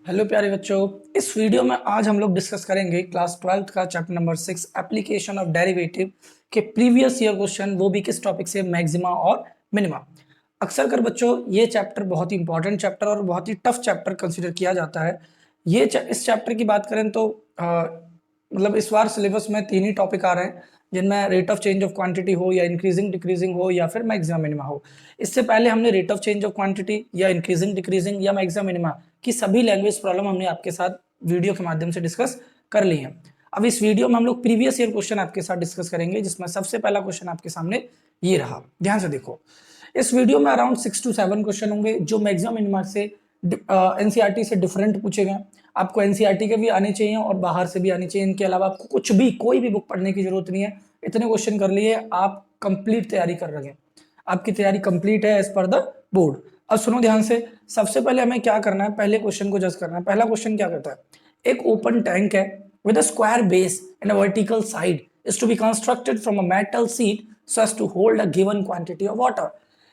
Hello प्यारे बच्चों। इस वीडियो में आज हम लोग डिस्कस करेंगे क्लास 12th का chapter number 6 application of derivative के प्रीवियस ईयर क्वेश्चन, वो भी किस टॉपिक से, मैक्सिमा और मिनिमा। अक्सर कर बच्चों ये चैप्टर बहुत ही इंपॉर्टेंट चैप्टर और बहुत ही टफ चैप्टर कंसिडर किया जाता है। इस चैप्टर की बात करें तो मतलब इस बार सिलेबस में 3 ही टॉपिक आ रहे हैं, जिनमें rate of change of quantity हो या इंक्रीजिंग डिक्रीजिंग हो या फिर मैक्सिमा मिनिमा हो। इससे पहले हमने rate of change of quantity या इंक्रीजिंग डिक्रीजिंग या मैक्सिमा मिनिमा की सभी लैंग्वेज प्रॉब्लम हमने आपके साथ वीडियो के माध्यम से डिस्कस कर ली है। अब इस वीडियो में हम लोग प्रीवियस ईयर क्वेश्चन आपके साथ डिस्कस करेंगे, जिसमें सबसे पहला क्वेश्चन आपके सामने ये रहा। ध्यान से देखो, इस वीडियो में अराउंड 6 to 7 क्वेश्चन होंगे जो मैक्सिमम मिनिमा से एनसीईआरटी से डिफरेंट पूछे गए। आपको एनसीईआरटी के भी आने चाहिए और बाहर से भी आने चाहिए। इनके अलावा आपको कुछ भी कोई भी बुक पढ़ने की जरूरत नहीं है। इतने क्वेश्चन कर लिए, आप कंप्लीट तैयारी कर रहे हैं, आपकी तैयारी कंप्लीट है एज पर द बोर्ड। अब सुनो ध्यान से, सबसे पहले हमें क्या करना है, पहले क्वेश्चन को जज करना है। पहला क्वेश्चन क्या कहता है, एक ओपन टैंक है with a square base and a vertical side is to be constructed from a metal sheet so as to hold a given quantity of water।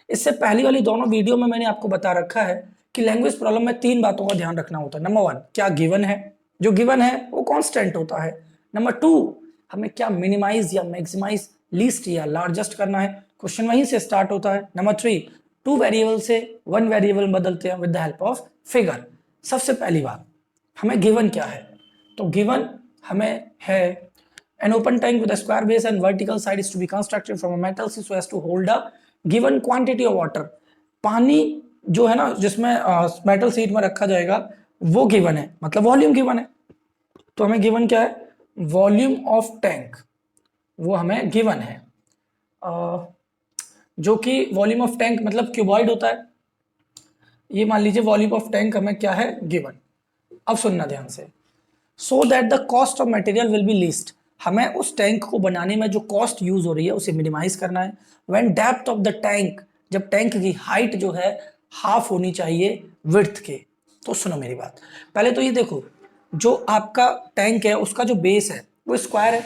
इससे पहली वाली दोनों वीडियो में मैंने आपको बता रखा है कि लैंग्वेज प्रॉब्लम में 3 बातों का ध्यान रखना होता है। नंबर 1, क्या गिवन है, जो गिवन है वो कांस्टेंट होता है। नंबर 2, हमें क्या मिनिमाइज या मैक्सिमाइज, लीस्ट या लार्जेस्ट करना है, क्वेश्चन वहीं से स्टार्ट होता है। नंबर 3, 2 वेरिएबल से 1 वेरिएबल बदलते हैं with the help of figure. सबसे पहली बात, हमें गिवन क्या है, तो गिवन हमें है an open tank with a square base and vertical side is to be constructed from a metal sheet so as to hold a given quantity of water। पानी जो है ना, जिसमें मेटल शीट में रखा जाएगा, वो गिवन है, मतलब वॉल्यूम गिवन है। तो हमें गिवन क्या है, वॉल्यूम ऑफ टैंक, वो हमें गिवन है। जो कि वॉल्यूम ऑफ टैंक मतलब क्यूबॉइड होता है। ये मान लीजिए वॉल्यूम ऑफ टैंक हमें क्या है, गिवन। अब सुनना ध्यान से, सो that the cost of material will be least. हमें उस टैंक को बनाने में जो कॉस्ट यूज हो रही है उसे मिनिमाइज करना है। When depth of the tank, जब टैंक की हाइट जो है हाफ होनी चाहिए विड्थ के। तो सुनो मेरी बात, पहले तो ये देखो, जो आपका टैंक है उसका जो बेस है वो स्क्वायर है।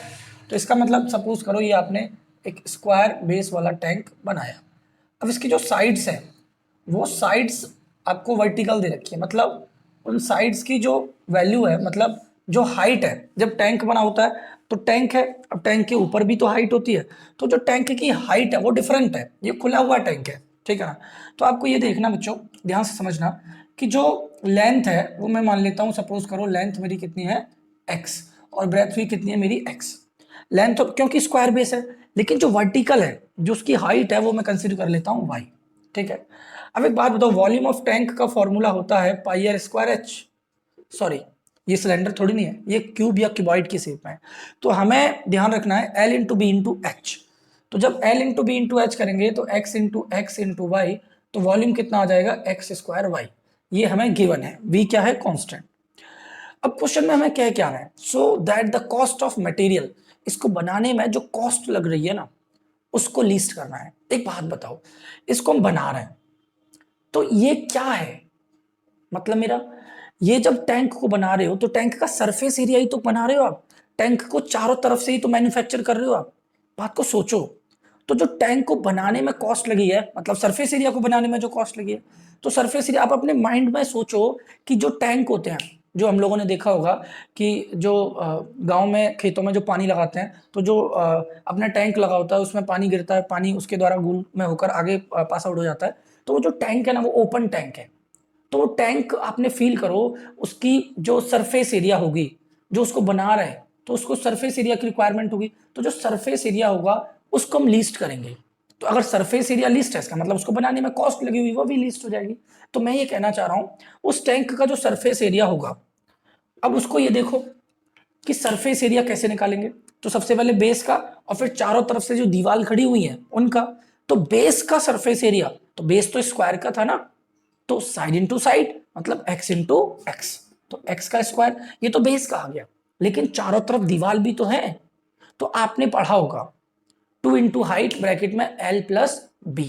तो इसका मतलब सपोज करो ये आपने एक स्क्वायर बेस वाला टैंक बनाया। अब इसकी जो साइड्स हैं, वो साइड्स आपको वर्टिकल दे रखी है, मतलब उन साइड्स की जो वैल्यू है, मतलब जो हाइट है, जब टैंक बना होता है तो टैंक है, अब टैंक के ऊपर भी तो हाइट होती है, तो जो टैंक की हाइट है वो डिफरेंट है, ये खुला हुआ टैंक है, ठीक है ना। तो आपको ये देखना बच्चों, ध्यान से समझना कि जो लेंथ है वो मैं मान लेता हूँ, सपोज करो लेंथ मेरी कितनी है x और ब्रेथ भी कितनी है मेरी x। लेंथ तो क्योंकि स्क्वायर बेस है, लेकिन जो वर्टिकल है, जो उसकी हाइट है, वो मैं कंसीडर कर लेता हूँ y, ठीक है। अब एक बात बताओ, वॉल्यूम ऑफ टैंक का फॉर्मूला होता है पाई आर स्क्वायर एच। सॉरी, ये सिलेंडर थोड़ी नहीं है, ये क्यूब या क्यूबॉइड की शेप में है। तो हमें ध्यान रखना है L into B into H. तो जब L into B into H करेंगे तो एक्स इंटू वाई, तो वॉल्यूम कितना आ जाएगा, एक्स स्क्वायर वाई। ये हमें गिवन है, वी क्या है, कांस्टेंट। अब क्वेश्चन में हमें क्या क्या है, so that the cost of material, इसको बनाने में जो कॉस्ट लग रही है ना, उसको लीस्ट करना है। एक बात बताओ, इसको हम बना रहे हैं तो ये क्या है, मतलब मेरा, ये जब टैंक को बना रहे हो तो टैंक का सरफेस एरिया ही तो बना रहे हो आप, टैंक को चारों तरफ से ही तो मैन्युफैक्चर कर रहे हो आप। बात को सोचो, तो जो टैंक को बनाने में कॉस्ट लगी है, मतलब सरफेस एरिया को बनाने में जो कॉस्ट लगी है, तो सरफेस एरिया आप अपने माइंड में सोचो कि जो टैंक होते हैं, जो हम लोगों ने देखा होगा कि जो गांव में खेतों में जो पानी लगाते हैं, तो जो अपना टैंक लगा होता है उसमें पानी गिरता है, पानी उसके द्वारा गुल में होकर आगे पास आउट हो जाता है। तो वो जो टैंक है ना, वो ओपन टैंक है। तो वो टैंक आपने फील करो, उसकी जो सरफेस एरिया होगी, जो उसको बना रहे हैं तो उसको सरफेस एरिया की रिक्वायरमेंट होगी, तो जो सरफेस एरिया होगा उसको हम लीस्ट करेंगे। तो अगर सरफेस एरिया लिस्ट है, इसका मतलब उसको बनाने में कॉस्ट लगी हुई वो भी लिस्ट हो जाएगी। तो मैं ये कहना चाह रहा हूं, उस टैंक का जो सरफेस एरिया होगा, अब उसको ये देखो कि सरफेस एरिया कैसे निकालेंगे। तो सबसे पहले बेस का, और फिर चारों तरफ से जो दीवार खड़ी हुई है उनका। तो बेस का सरफेस एरिया, तो बेस तो स्क्वायर का था ना, तो साइड इंटू साइड मतलब x इंटू एक्स, तो x का स्क्वायर, ये तो बेस का आ गया। लेकिन चारों तरफ दीवार भी तो है, तो आपने पढ़ा होगा 2 इंटू हाइट ब्रैकेट में l प्लस बी,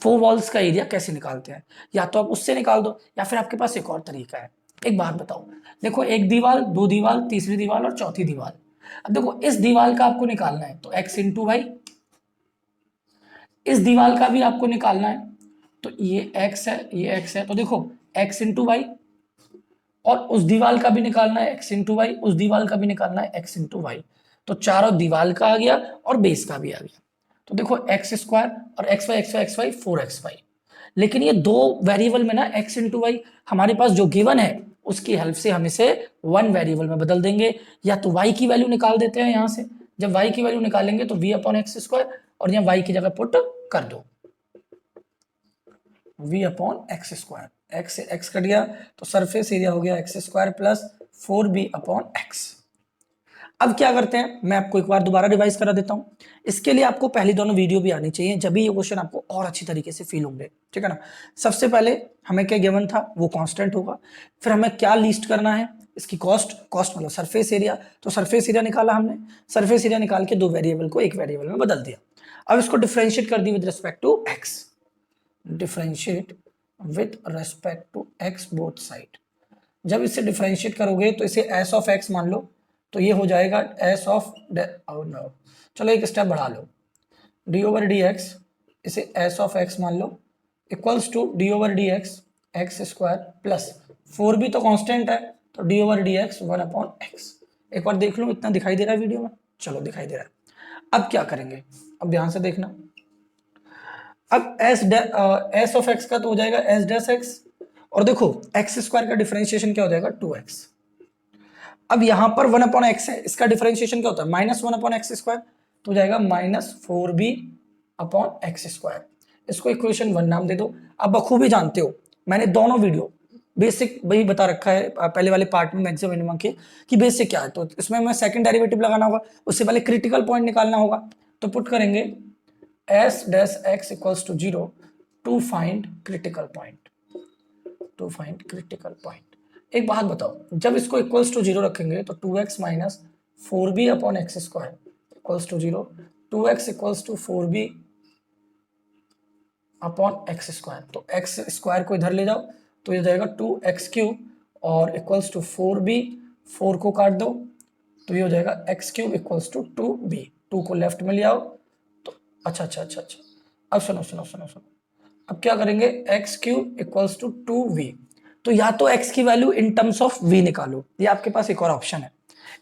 4 वॉल्स का एरिया कैसे निकालते हैं। या तो आप उससे निकाल दो, या फिर आपके पास एक और तरीका है। एक बात बताओ, देखो एक दीवार, दो दीवार, तीसरी दीवार और चौथी दीवार। अब देखो इस दीवार का आपको निकालना है तो x इंटू वाई, इस दीवार का भी आपको निकालना है तो ये x है, ये x है, तो देखो x इंटू वाई और उस दीवार का भी निकालना है x इंटू वाई, उस दीवार का भी निकालना है x इंटू वाई। तो चारों दीवार का आ गया और बेस का भी आ गया। तो देखो एक्स स्क्वायर और X Y X Y X Y 4xy। लेकिन ये दो वेरिएबल में ना x इंटू वाई हमारे पास जो गिवन है उसकी हेल्प से हम इसे वन वेरिएबल में बदल देंगे, या तो y की वैल्यू निकाल देते हैं यहाँ से। जब y की वैल्यू निकालेंगे तो v अपॉन एक्स स्क्वायर और यहाँ y की जगह पुट कर दो v upon X square, x से एक्स कट गया तो सरफेस एरिया हो गया x square plus 4b upon x. अब क्या करते हैं, मैं आपको एक बार दोबारा रिवाइज करा देता हूं। इसके लिए आपको पहली दोनों वीडियो भी आनी चाहिए, जब भी ये क्वेश्चन आपको और अच्छी तरीके से फील होंगे, ठीक है ना। सबसे पहले हमें क्या गिवन था, वो कांस्टेंट होगा। फिर हमें क्या लिस्ट करना है, इसकी कॉस्ट, कॉस्ट मतलब सरफेस एरिया, तो सरफेस एरिया निकाला हमने। सरफेस एरिया निकाल के दो वेरिएबल को एक वेरिएबल में बदल दिया। अब इसको डिफरेंशिएट कर दी with respect to X, differentiate with respect to X both side. जब इसे डिफरेंशिएट करोगे तो इसे एस ऑफ एक्स मान लो, तो ये हो जाएगा एस ऑफ नो, चलो एक स्टेप बढ़ा लो, डी ओवर डी एक्स, इसे एस ऑफ एक्स मान लो, equals to D over D X X square plus 4 भी तो कांस्टेंट है, तो D over D X 1 upon X. एक बार देख लो इतना दिखाई दे रहा है वीडियो में, चलो दिखाई दे रहा है। अब क्या करेंगे, अब ध्यान से देखना। अब एस ऑफ एक्स का तो हो जाएगा एस डैश एक्स, और देखो एक्स स्क्वायर का डिफरेंशिएशन क्या हो जाएगा 2x। अब यहां पर 1 अपॉन एक्स है, इसका डिफरेंशिएशन क्या होता है -1 अपॉन एक्स स्क्वायर, तो हो जाएगा -4b अपॉन एक्स स्क्वायर। इसको इक्वेशन 1 नाम दे दो। अब बखूबी जानते हो मैंने दोनों वीडियो बेसिक वही बता रखा है पहले वाले पार्ट में मैक्सिमम मिनिमम के कि बेसिक क्या है, तो इसमें मैं सेकंड डेरिवेटिव लगाना होगा, उससे पहले क्रिटिकल पॉइंट निकालना होगा। तो पुट करेंगे S dash X equals to 0 to find critical point, to find critical point. एक बात बताओ, जब इसको इक्वल्स टू 0 रखेंगे तो 2x minus 4b upon X square equals to 0, 2x equals to 4b upon X square. तो X square को इधर ले जाओ तो ये जाएगा 2x क्यूब और इक्वल्स टू 4b, 4 को काट दो तो ये हो जाएगा x cube equals to 2b, 2 को लेफ्ट में ले आओ तो अच्छा अच्छा अच्छा अच्छा। अब सुनो सुनो सुनो सुनो, अब क्या करेंगे, x cube equals to 2v, तो या तो x की value in terms of v निकालो, ये आपके पास एक और ऑप्शन है।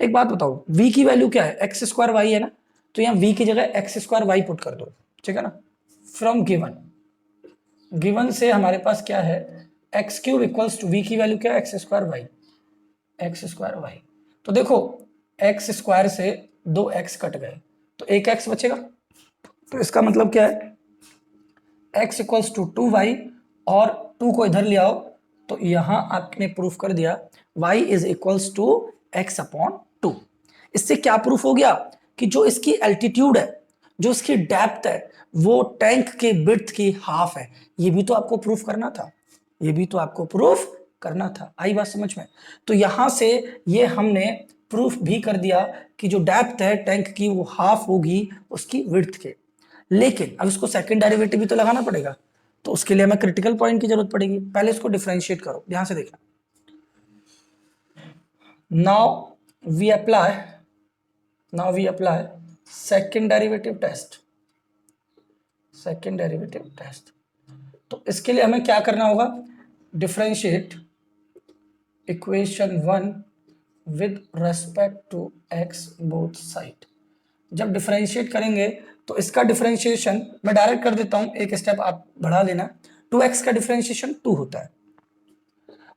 एक बात बताओ, v की वैल्यू क्या है, एक्स स्क्वायर वाई है ना, तो यहाँ v की जगह एक्स स्क्वायर वाई पुट कर दो, ठीक है ना। फ्रॉम गिवन, गिवन से हमारे पास क्या है, X cube equals to v की वैल्यू क्या है, X square Y, X square Y. तो देखो एक्स स्क्वायर से 2x कट गए तो एक x बचेगा, तो इसका मतलब क्या है, x इक्वल्स टू 2y और 2 को इधर ले आओ तो यहां आपने प्रूफ कर दिया y is equals to x upon 2। इससे क्या प्रूफ हो गया कि जो इसकी एल्टीट्यूड है, जो इसकी डेप्थ है, वो टैंक के विड्थ की हाफ है। ये भी तो आपको प्रूफ करना था, ये भी तो आपको प्रूफ करना था। आई बात समझ में। तो यहां से ये हमने प्रूफ भी कर दिया कि जो डेप्थ है टैंक की वो हाफ होगी उसकी विड्थ के। लेकिन अब इसको सेकंड डेरिवेटिव भी तो लगाना पड़ेगा, तो उसके लिए हमें क्रिटिकल पॉइंट की जरूरत पड़ेगी। पहले इसको डिफरेंशिएट करो, ध्यान से देखना। Now we apply second derivative test, second derivative test. तो इसके लिए हमें क्या करना होगा, differentiate equation 1 with respect to x both side. जब डिफरेंशिएट करेंगे तो इसका डिफरेंशिएशन मैं डायरेक्ट कर देता हूं, एक स्टेप आप बढ़ा लेना। 2x का डिफरेंशिएशन 2 होता है,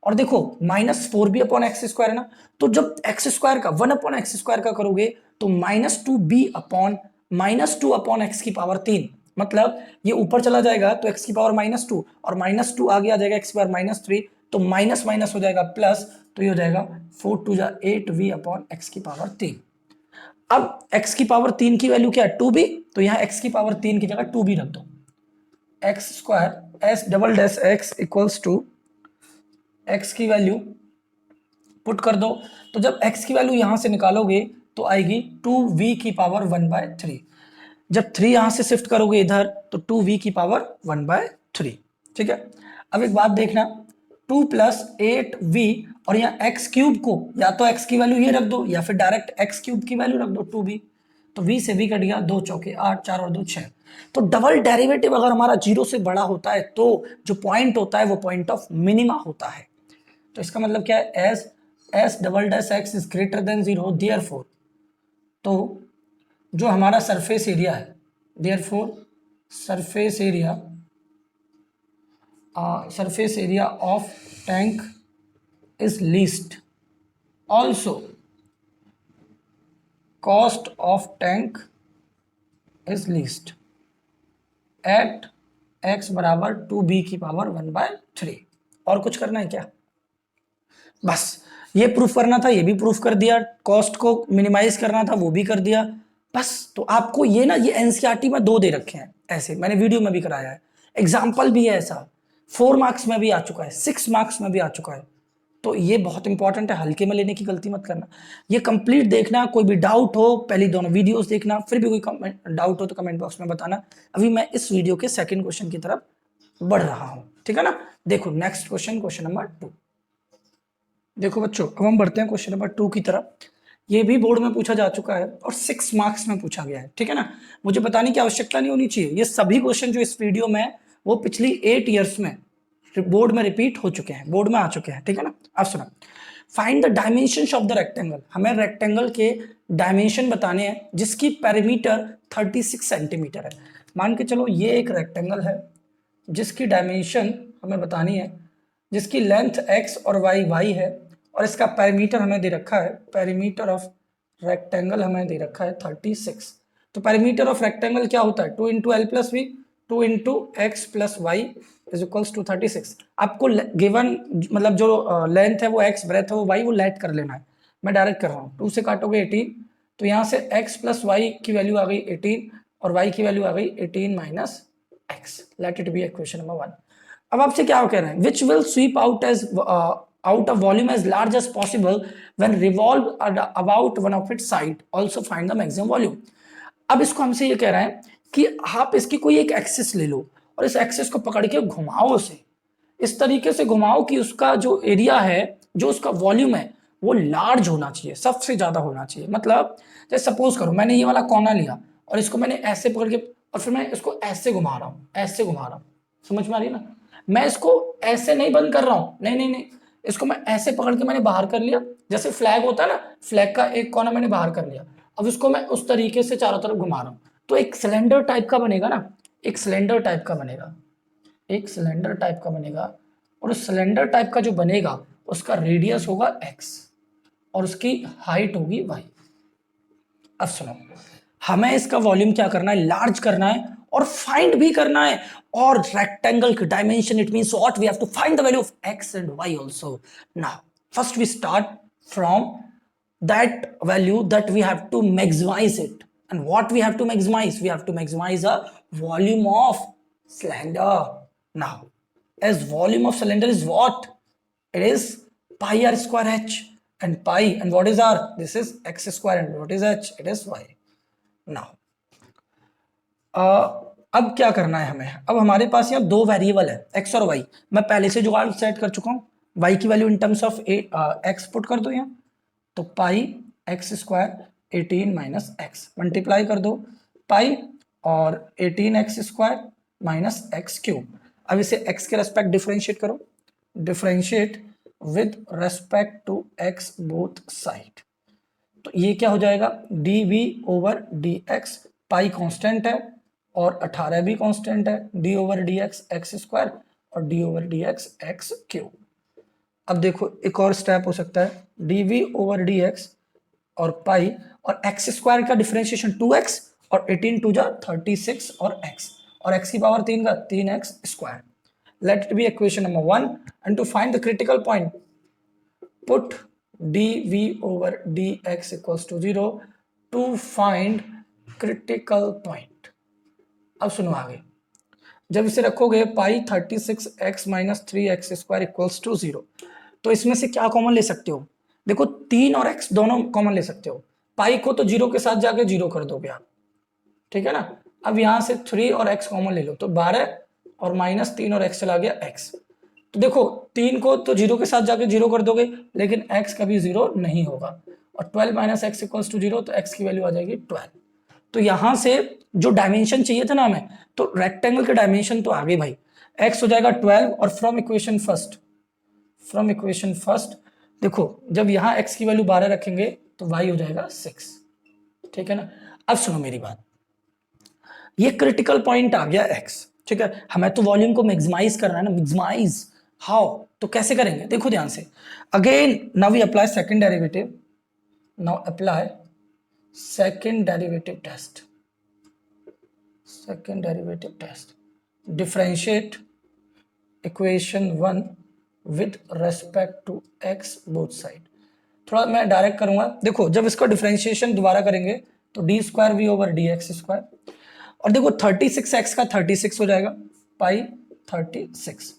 और देखो -4b अपॉन एक्स स्क्वायर है ना, तो जब एक्स स्क्वायर का 1 अपॉन एक्स स्क्वायर का करोगे तो -2b अपॉन -2 अपॉन एक्स की पावर 3, मतलब ये ऊपर चला जाएगा तो x की पावर -2 और -2 आगे आ जाएगा x की पावर -3, तो माइनस माइनस हो जाएगा प्लस, तो ये हो जाएगा 4 2 जा 8v अपॉन एक्स की पावर 3। अब x की पावर 3 की वैल्यू क्या है 2b, तो यहाँ x की पावर 3 की जगह 2b रख दो। X square S double dash X equals to x की वैल्यू पुट कर दो, तो जब x की वैल्यू यहां से निकालोगे तो आएगी 2v की पावर 1/3। जब 3 यहां से शिफ्ट करोगे इधर तो 2v की पावर 1/3, ठीक है। अब एक बात देखना, 2 + 8v और यहाँ x क्यूब को या तो x की वैल्यू ये रख दो या फिर डायरेक्ट x क्यूब की वैल्यू रख दो 2v, तो v से v कट गया, 2 चौके 8, 4 और 2 6। तो डबल डेरिवेटिव अगर हमारा 0 से बड़ा होता है तो जो पॉइंट होता है वो पॉइंट ऑफ मिनिमा होता है। तो इसका मतलब क्या है, S S double dash x is greater than 0, therefore, तो जो हमारा सरफेस एरिया है, therefore surface area of tank is least, also cost of tank is least at x बराबर 2b की पावर 1/3। और कुछ करना है क्या? बस ये प्रूफ करना था, ये भी प्रूफ कर दिया, कॉस्ट को मिनिमाइज करना था, वो भी कर दिया। बस तो आपको ये ना, ये एनसीईआरटी में 2 दे रखे हैं, ऐसे मैंने वीडियो में भी कराया है, एग्जाम्पल भी है ऐसा, 4 मार्क्स में भी आ चुका है, 6 मार्क्स में भी आ चुका है। तो ये बहुत इंपॉर्टेंट है, हल्के में लेने की गलती मत करना, ये कंप्लीट देखना। कोई भी डाउट हो पहले दोनों वीडियोस देखना, फिर भी कोई डाउट हो तो कमेंट बॉक्स में बताना। अभी मैं इस वीडियो के सेकंड क्वेश्चन की तरफ बढ़ रहा हूं, ठीक है ना। देखो नेक्स्ट क्वेश्चन, क्वेश्चन नंबर 2। देखो बच्चों, अब हम बढ़ते हैं क्वेश्चन नंबर 2 की तरफ। ये भी बोर्ड में पूछा जा चुका है और 6 मार्क्स में पूछा गया है, ठीक है ना। मुझे बताने की आवश्यकता नहीं होनी चाहिए, ये सभी क्वेश्चन जो इस वीडियो में वो पिछली 8 ईयर्स में बोर्ड में रिपीट हो चुके हैं, बोर्ड में आ चुके हैं, ठीक है ना। अब सुना, find the dimension of the rectangle, हमें रेक्टेंगल के डायमेंशन बताने हैं जिसकी पेरीमीटर 36 सेंटीमीटर है। मान के चलो ये एक रेक्टेंगल है जिसकी डायमेंशन हमें बतानी है, जिसकी लेंथ x और y है, और इसका पेरीमीटर हमें दे रखा है, पेरीमीटर ऑफ रेक्टेंगल हमें दे रखा है 36। तो पेरीमीटर ऑफ रेक्टेंगल क्या होता है, 2 into L plus V, 2 into X plus Y is equals to 36। आपको गिवन मतलब जो लेंथ है वो x, ब्रेथ है वो y, वो लेट कर लेना है। मैं डायरेक्ट कर रहा हूँ, 2 से काटोगे 18, तो यहाँ से x प्लस वाई की वैल्यू आ गई 18 और y की वैल्यू आ गई 18 minus x। Let it be equation number 1। अब आपसे क्या कह रहे हैं, which will sweep out as out of volume as large as possible when revolved about one of its side, also find the maximum volume। अब इसको हमसे ये कह रहा है कि आप इसकी कोई एक एक्सिस ले लो और इस एक्सिस को पकड़ के घुमाओ उसे, इस तरीके से घुमाओ कि उसका जो एरिया है, जो उसका वॉल्यूम है वो लार्ज होना चाहिए, सबसे ज्यादा होना चाहिए। मतलब जैसे सपोज करो मैंने ये वाला कोना लिया और इसको मैंने ऐसे पकड़ के और फिर मैं इसको ऐसे घुमा रहा हूँ, ऐसे घुमा रहा हूँ, समझ में आ रही है ना। मैं इसको ऐसे नहीं बंद कर रहा हूँ, नहीं नहीं नहीं, इसको मैं ऐसे पकड़ के मैंने बाहर कर लिया, जैसे फ्लैग होता है ना, फ्लैग का एक कोना मैंने बाहर कर लिया, अब इसको मैं उस तरीके से चारों तरफ घुमा रहा हूँ, तो एक सिलेंडर टाइप का बनेगा ना, एक सिलेंडर टाइप का बनेगा, एक सिलेंडर टाइप का बनेगा। और उस सिलेंडर टाइप का जो बनेगा उसका रेडियस होगा x और उसकी हाइट होगी y। अब सुनो, हमें इसका वॉल्यूम क्या करना है, लार्ज करना है और फाइंड भी करना है। और रेक्टेंगल की dimension, it means what, we have to find the value of x and y also. Now first we start from that value that we have to maximize it, and what we have to maximize, we have to maximize a volume of cylinder. Now as volume of cylinder is what, it is pi r square h, and pi, and what is r, this is x square, and what is h, it is y. Now अब क्या करना है हमें, अब हमारे पास यहाँ 2 variable है x और y, मैं पहले से जुगाड़ सेट कर चुका हूँ। y की value in terms of x put कर दो यहाँ, तो pi X square 18 minus X, multiply कर दो पाई और 18 X square minus x cube. अब इसे एक्स के रेस्पेक्ट डिफरेंशिएट करो, differentiate with respect to X both side, तो ये क्या हो जाएगा, D V over D X, pi constant है और 18 भी कॉन्स्टेंट है, D over D x square और D over D x cube. अब देखो एक और स्टेप हो सकता है, dv ओवर dx और पाई और एक्स स्क्वायर का डिफरेंशिएशन 2x और 18 टू जा 36 और x और x की पावर 3 का 3x square. Let it be equation number 1 and to find the critical point put dv over dx equals to 0 to find critical point. अब सुनो आगे, जब इसे रखोगे pi 36x minus 3x square equals to 0, तो इसमें से क्या कॉमन ले सकते हो, देखो 3 और x दोनों कॉमन ले सकते हो, पाई को तो 0 के साथ जाके 0 कर दोगे आप, ठीक है ना। अब यहां से 3 और x कॉमन ले लो, तो 12 और माइनस 3 और x चला गया x। तो देखो 3 को तो 0 के साथ जाके 0 कर दोगे, लेकिन x कभी 0 नहीं होगा, और 12 माइनस एक्स इक्वल्स टू 0, तो x की वैल्यू आ जाएगी 12। तो यहां से जो डायमेंशन चाहिए था ना हमें, तो रेक्टेंगल के डायमेंशन तो आ गए भाई, x हो जाएगा 12 और from equation from equation first, देखो जब यहाँ x की वैल्यू 12 रखेंगे तो y हो जाएगा 6, ठीक है ना। अब सुनो मेरी बात, ये क्रिटिकल पॉइंट आ गया x, ठीक है, हमें तो वॉल्यूम को मैक्सिमाइज करना है ना, मैक्सिमाइज हाउ, तो कैसे करेंगे, देखो ध्यान से, again now we apply second derivative, now apply second derivative test, second derivative test, differentiate equation 1 with respect to x both side. थोड़ा मैं डायरेक्ट करूंगा, देखो जब इसका डिफरेंशिएशन दोबारा करेंगे तो D square we over D x square, और देखो 36x का 36 हो जाएगा, पाई 36,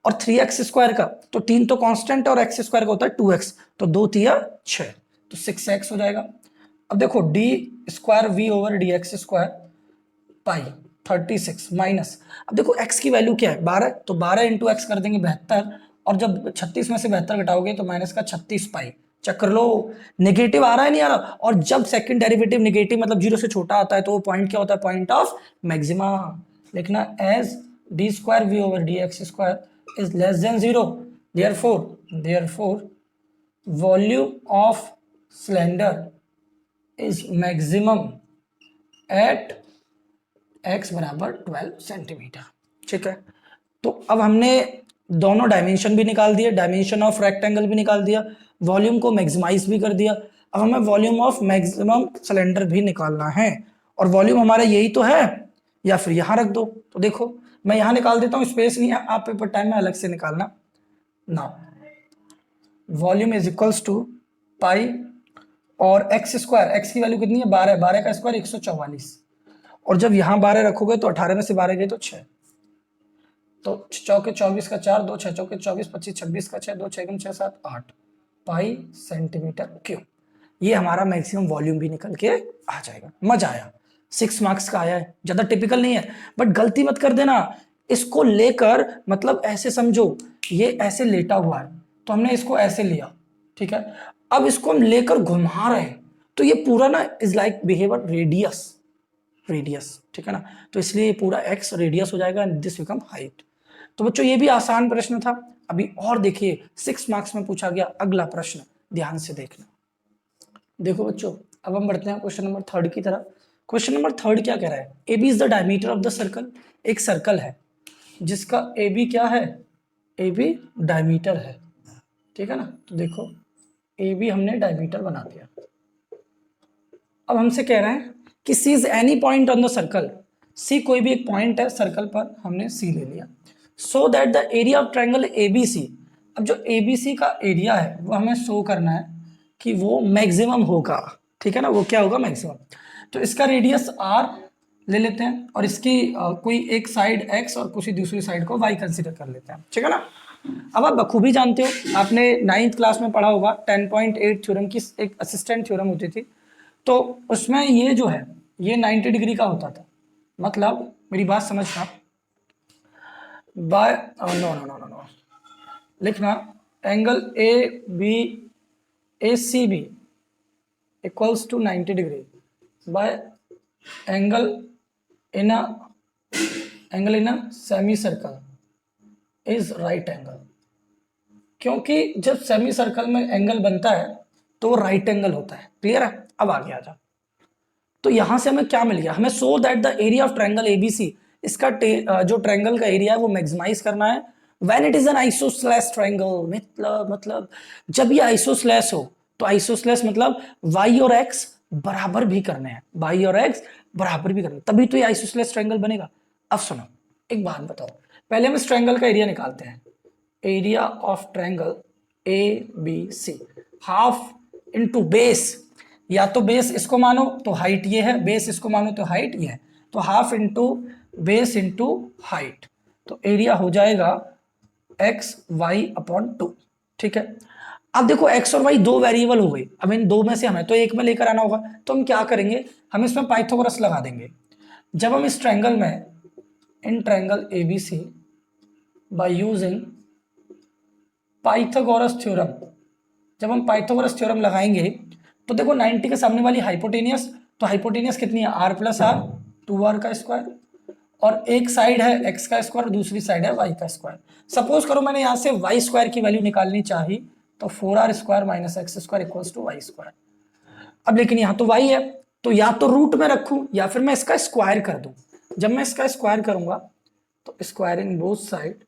और 3x स्क्वायर का, तो 3 तो कांस्टेंट और x स्क्वायर का होता है 2x, तो 2 तिया 6, तो 6x हो जाएगा। अब देखो D square we over D x square pi 36 minus, अब देखो x की वैल्यू क्या है 12, तो 12 इंटू एक्स कर देंगे 72, और जब 36 में से 72 घटाओगे तो माइनस का 36 पाई, चेक कर लो नेगेटिव आ रहा है नहीं आ रहा, और जब सेकंड डेरिवेटिव नेगेटिव मतलब जीरो से छोटा आता है तो वो पॉइंट क्या होता है, पॉइंट ऑफ मैक्सिमा, लिखना as D square we over D x square is less than zero, therefore volume of cylinder is maximum at x बराबर 12 सेंटीमीटर, ठीक है। तो अब हमने दोनों डायमेंशन भी निकाल दिए, डायमेंशन ऑफ रेक्टेंगल भी निकाल दिया, वॉल्यूम को मैक्सिमाइज भी कर दिया, अब हमें वॉल्यूम ऑफ मैक्सिमम सिलेंडर भी निकालना है, और वॉल्यूम हमारा यही तो है, या फिर यहां रख दो, तो देखो मैं यहां निकाल देता हूं, स्पेस नहीं है, आप पेपर टाइम में अलग से निकालना ना, वॉल्यूम इज इक्वल्स टू पाई और एक्स स्क्वायर, एक्स की वैल्यू कितनी है 12, 12 का स्क्वायर 144, और जब यहां 12 रखोगे तो 18 में से 12 गए तो 6, तो चौके 24 का 4, 2 6 चौके 24, 25 26 का 6, 2 6 6 7 8 पाई सेंटीमीटर क्यूब, ये हमारा मैक्सिमम वॉल्यूम भी निकल के आ जाएगा। मजा आया, 6 मार्क्स का आया है, ज्यादा टिपिकल नहीं है, बट गलती मत कर देना, इसको लेकर मतलब ऐसे समझो, ये ऐसे लेटा हुआ है तो हमने इसको ऐसे लिया, ठीक है, अब इसको हम लेकर घुमा रहे हैं, तो ये पूरा ना इज लाइक बिहेवियर रेडियस, ठीक है ना, तो इसलिए ये पूरा x रेडियस हो जाएगा एंड दिस बिकम हाइट। तो बच्चों ये भी आसान प्रश्न था, अभी और देखिए 6 मार्क्स में पूछा गया अगला प्रश्न, ध्यान से देखना। देखो बच्चों अब हम बढ़ते हैं क्वेश्चन नंबर 3 की तरफ। क्वेश्चन नंबर 3 क्या कह रहा है, A B is the diameter of the circle, एक सर्कल है जिसका ए बी क्या है, ए बी डायमीटर है, ठीक है ना, तो देखो ए बी हमने डायमीटर बना दिया। अब हमसे कह रहे हैं कि C is any point on the circle, C कोई भी एक पॉइंट है सर्कल पर, हमने सी ले लिया, सो that the area of triangle ABC, अब जो एबीसी का एरिया है वो हमें शो करना है कि वो मैक्सिमम होगा, ठीक है ना, वो क्या होगा मैक्सिमम, तो इसका रेडियस आर ले लेते हैं, और इसकी कोई एक साइड एक्स और किसी दूसरी साइड को वाई कंसिडर कर लेते हैं, ठीक है ना। अब आप बखूबी जानते हो, आपने 9th क्लास में पढ़ा होगा 10.8 थ्योरम की एक असिस्टेंट थ्योरम होती थी, तो उसमें ये जो है ये 90 डिग्री का होता था, मतलब मेरी बात समझना, by no no no no no लिखना angle A C B equals to 90 degree by angle in a semi circle is right angle, क्योंकि जब सेमी सर्कल में एंगल बनता है तो वो राइट एंगल होता है, क्लियर है। अब आगे आ जा, तो यहां से हमें क्या मिल गया, हमें सो that the area of triangle ABC, इसका जो ट्रायंगल का एरिया है वो मैक्सिमाइज करना है when it is an isosceles triangle, मतलब जब ये आइसोस्लेस हो, तो आइसोस्लेस मतलब y और x बराबर भी करने हैं, y और x बराबर भी करने, तभी तो ये आइसोस्लेस ट्रायंगल बनेगा। अब सुनो एक बात बताओ, पहले हम इस ट्रायंगल का एरिया निकालते हैं, area of triangle A B C, half into base, या तो बेस इसको मानो तो हाइट ये है, बेस इसको मानो तो हाइट ये है, तो half into base into height, तो एरिया हो जाएगा एक्स वाई अपॉन 2, ठीक है। अब देखो एक्स और वाई दो वेरिएबल हो गई, अब इन दो में से हमें तो एक में लेकर आना होगा, तो हम क्या करेंगे, हम इसमें पाइथागोरस लगा देंगे। जब हम इस ट्रायंगल में in triangle ABC by using Pythagoras theorem, जब हम पाइथागोरस थ्योरम लगाएंगे तो देखो 90 के सामने वाली हाइपोटेनियस, तो हाइपोटेनियस कितनी है r प्लस आर, 2r का स्क्वायर, और एक साइड है एक्स का स्क्वायर, दूसरी साइड है वाई का स्क्वायर। सपोज करो मैंने यहाँ से वाई स्क्वायर की वैल्यू निकालनी चाही, तो 4r square minus x square equals to Y square. अब लेकिन यहाँ तो वाई है, तो या तो रूट में रखूं या फिर मैं इसका स्क्वायर कर दूं। जब मैं इसका स्क्वायर करूंगा तो स्क्वायरिंग बोथ साइड,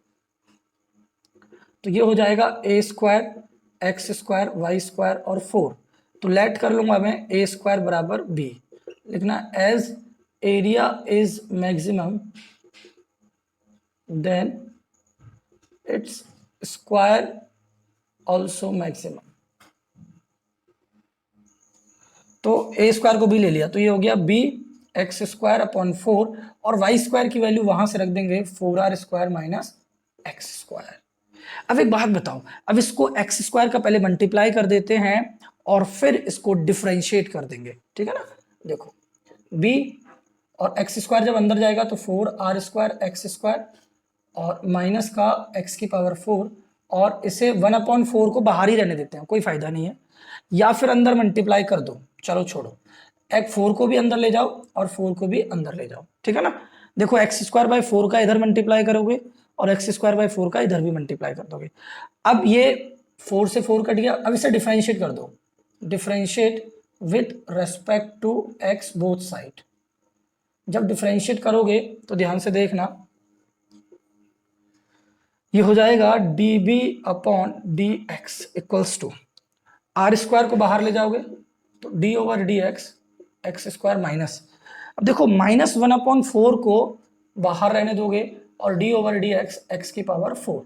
तो ये हो जाएगा A square X square Y square और 4, तो लेट कर लूंगा मैं ए स्क्वायर बराबर बी, लिखना as area is maximum then its square also maximum. तो ए स्क्वायर को भी ले लिया, तो ये हो गया बी एक्स स्क्वायर अपॉन 4, और वाई स्क्वायर की वैल्यू वहां से रख देंगे 4r square minus x square. अब एक बात बताओ, अब इसको एक्स स्क्वायर का पहले मल्टीप्लाई कर देते हैं और फिर इसको डिफरेंशिएट कर देंगे, ठीक है ना। देखो b और एक्स स्क्वायर जब अंदर जाएगा तो 4r स्क्वायर एक्स स्क्वायर और माइनस का x की पावर 4, और इसे 1/4 को बाहर ही रहने देते हैं, कोई फायदा नहीं है, या फिर अंदर मल्टीप्लाई कर दो, चलो छोड़ो, एक 4 को भी अंदर ले जाओ और 4 को भी अंदर ले जाओ, ठीक है ना। देखो एक्स स्क्वायर बाय 4 का इधर मल्टीप्लाई करोगे और एक्स स्क्वायर बाय 4 का इधर भी मल्टीप्लाई कर दोगे। अब ये 4 से 4 कट गया, अब इसे डिफरेंशिएट कर दो, differentiate with respect to X both side. जब डिफरेंशिएट करोगे तो ध्यान से देखना, ये हो जाएगा D B upon D x equals to, R square को बाहर ले जाओगे तो D over D X X square minus, अब देखो -1/4 को बाहर रहने दोगे और D over D X X की पावर 4।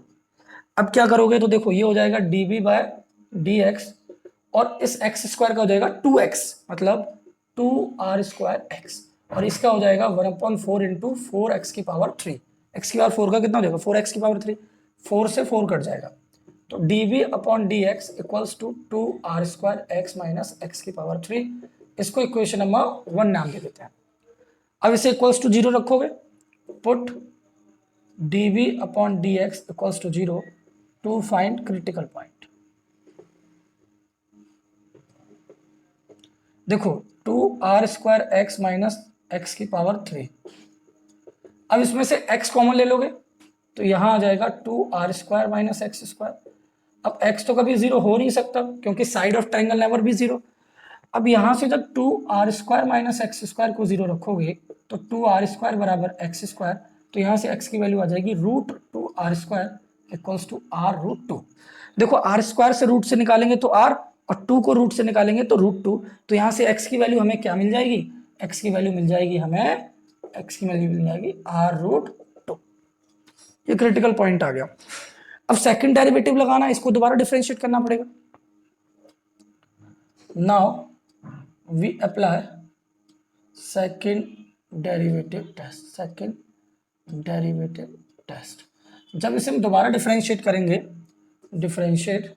अब क्या करोगे तो देखो ये हो जाएगा D B by D x, और इस एक्स स्क्वायर का हो जाएगा 2x, मतलब 2r स्क्वायर एक्स, और इसका हो जाएगा 1/4 इंटू 4x की पावर 3। एक्स की पावर 4 का कितना हो जाएगा 4x की पावर 3, 4 से 4 कट जाएगा, तो D B upon D x equals to 2r square X minus X की पावर 3। इसको इक्वेशन नंबर 1 नाम दे देते हैं। अब इसे इक्वल्स टू 0 रखोगे, put D B upon D x equals to 0 to find critical point. देखो 2r square X minus X की पावर 3, अब इसमें से x कॉमन ले लोगे तो यहां आ जाएगा 2r square minus x square. अब x तो कभी 0 हो नहीं सकता क्योंकि side of triangle never be 0। अब यहां से जब 2r square minus x square को 0 रखोगे तो 2r स्क्वायर बराबर एक्स स्क्वायर, तो यहां से x की वैल्यू आ जाएगी root 2r square equals to r root 2। देखो r स्क्वायर से रूट से निकालेंगे तो r, और 2 को रूट से निकालेंगे तो रूट 2, तो यहां से x की वैल्यू हमें क्या मिल जाएगी, x की वैल्यू मिल जाएगी हमें, x की वैल्यू मिल जाएगी r रूट 2। ये क्रिटिकल पॉइंट आ गया। अब सेकंड डेरिवेटिव लगाना, इसको दोबारा डिफरेंशिएट करना पड़ेगा। Now we apply second derivative test, second derivative test. जब इसे हम दोबारा डिफरेंशिएट करेंगे, differentiate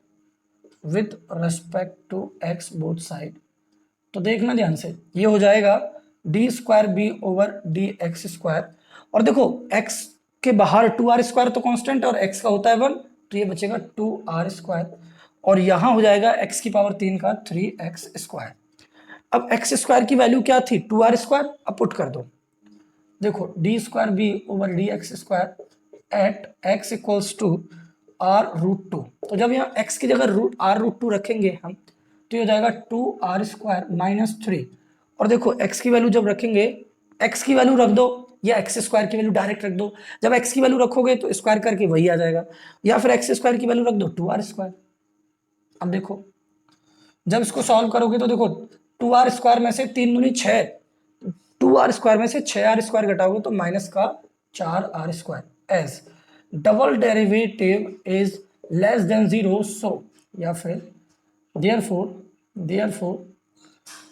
with respect to X both side, तो देखना ध्यान से, ये हो जाएगा D square B over D x square, और देखो x के बाहर 2r स्क्वायर तो कांस्टेंट और x का होता है 1, तो ये बचेगा 2r स्क्वायर, और यहां हो जाएगा x की पावर 3 का 3x स्क्वायर। अब x स्क्वायर की वैल्यू क्या थी 2r स्क्वायर, अब पुट कर दो, देखो D square B over D x square at x equals to r root 2, तो जब यहाँ x की जगह r रूट 2 रखेंगे हम, तो ये हो जाएगा 2r स्क्वायर माइनस 3, और देखो x की वैल्यू जब रखेंगे, x की वैल्यू रख दो या एक्स स्क्वायर की वैल्यू डायरेक्ट रख दो, जब x की वैल्यू रखोगे तो स्क्वायर करके वही आ जाएगा, या फिर एक्स स्क्वायर की वैल्यू रख दो 2r स्क्वायर। अब देखो जब इसको सॉल्व करोगे तो देखो 2r स्क्वायर में से 3 दूनी 6, 2r स्क्वायर में से 6r स्क्वायर घटाओगे तो माइनस का 4r square, as double derivative is less than 0, so या फिर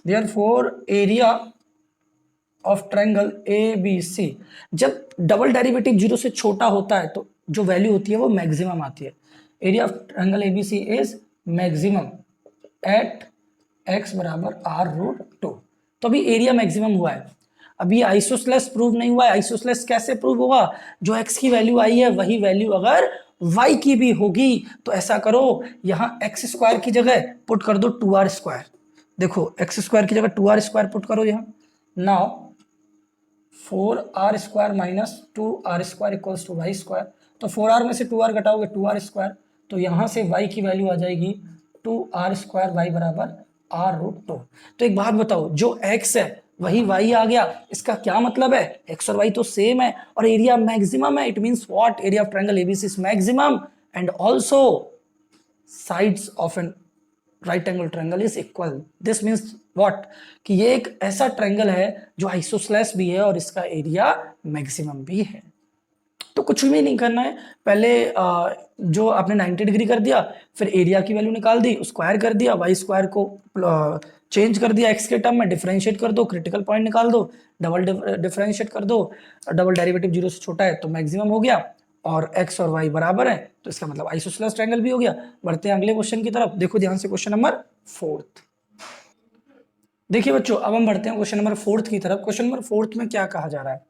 therefore area of triangle ABC, जब डबल डेरिवेटिव 0 से छोटा होता है तो जो वैल्यू होती है वो मैक्सिमम आती है। Area of triangle ABC is maximum at x बराबर r रूट 2, तो अभी एरिया मैक्सिमम हुआ है। अभी आइसोसेलेस प्रूव नहीं हुआ है। आइसोसेलेस कैसे प्रूव होगा, जो x की वैल्यू आई है वही वैल्यू अगर y की भी होगी, तो ऐसा करो यहाँ x स्क्वायर की जगह पुट कर दो 2r स्क्वायर, देखो x स्क्वायर की जगह 2r स्क्वायर पुट करो यहाँ। Now 4r² minus 2r² equals to y²। तो 4r में से 2r घटाओगे 2r², तो यहाँ से y की वैल्यू आ जाएगी 2r² y बराबर r√2। तो एक बात बताओ, जो x है वही y आ गया, इसका क्या मतलब है, x और y तो सेम है और एरिया मैक्सिमम है। It means what, area of triangle ABC is maximum and also sides of an right angle triangle is equal. This means what, कि ये एक ऐसा ट्रायंगल है जो आइसोसेलेस भी है और इसका एरिया मैक्सिमम भी है। तो कुछ भी नहीं करना है, पहले जो आपने 90 डिग्री कर दिया, फिर एरिया की वैल्यू निकाल दी, स्क्वायर कर दिया, y² को चेंज कर दिया x के टर्म में, डिफरेंशिएट कर दो, क्रिटिकल पॉइंट निकाल दो, डबल डिफरेंशिएट कर दो, डबल डेरिवेटिव 0 से छोटा है तो मैक्सिमम हो गया, और x और y बराबर है, तो इसका मतलब आइसोसेलेस ट्रायंगल भी हो गया। बढ़ते हैं अगले क्वेश्चन की तरफ, देखो ध्यान से क्वेश्चन नंबर 4। देखिए बच्चों, अब हम बढ़ते हैं क्वेश्चन नंबर 4 की तरफ। क्वेश्चन नंबर 4 में क्या कहा जा रहा है,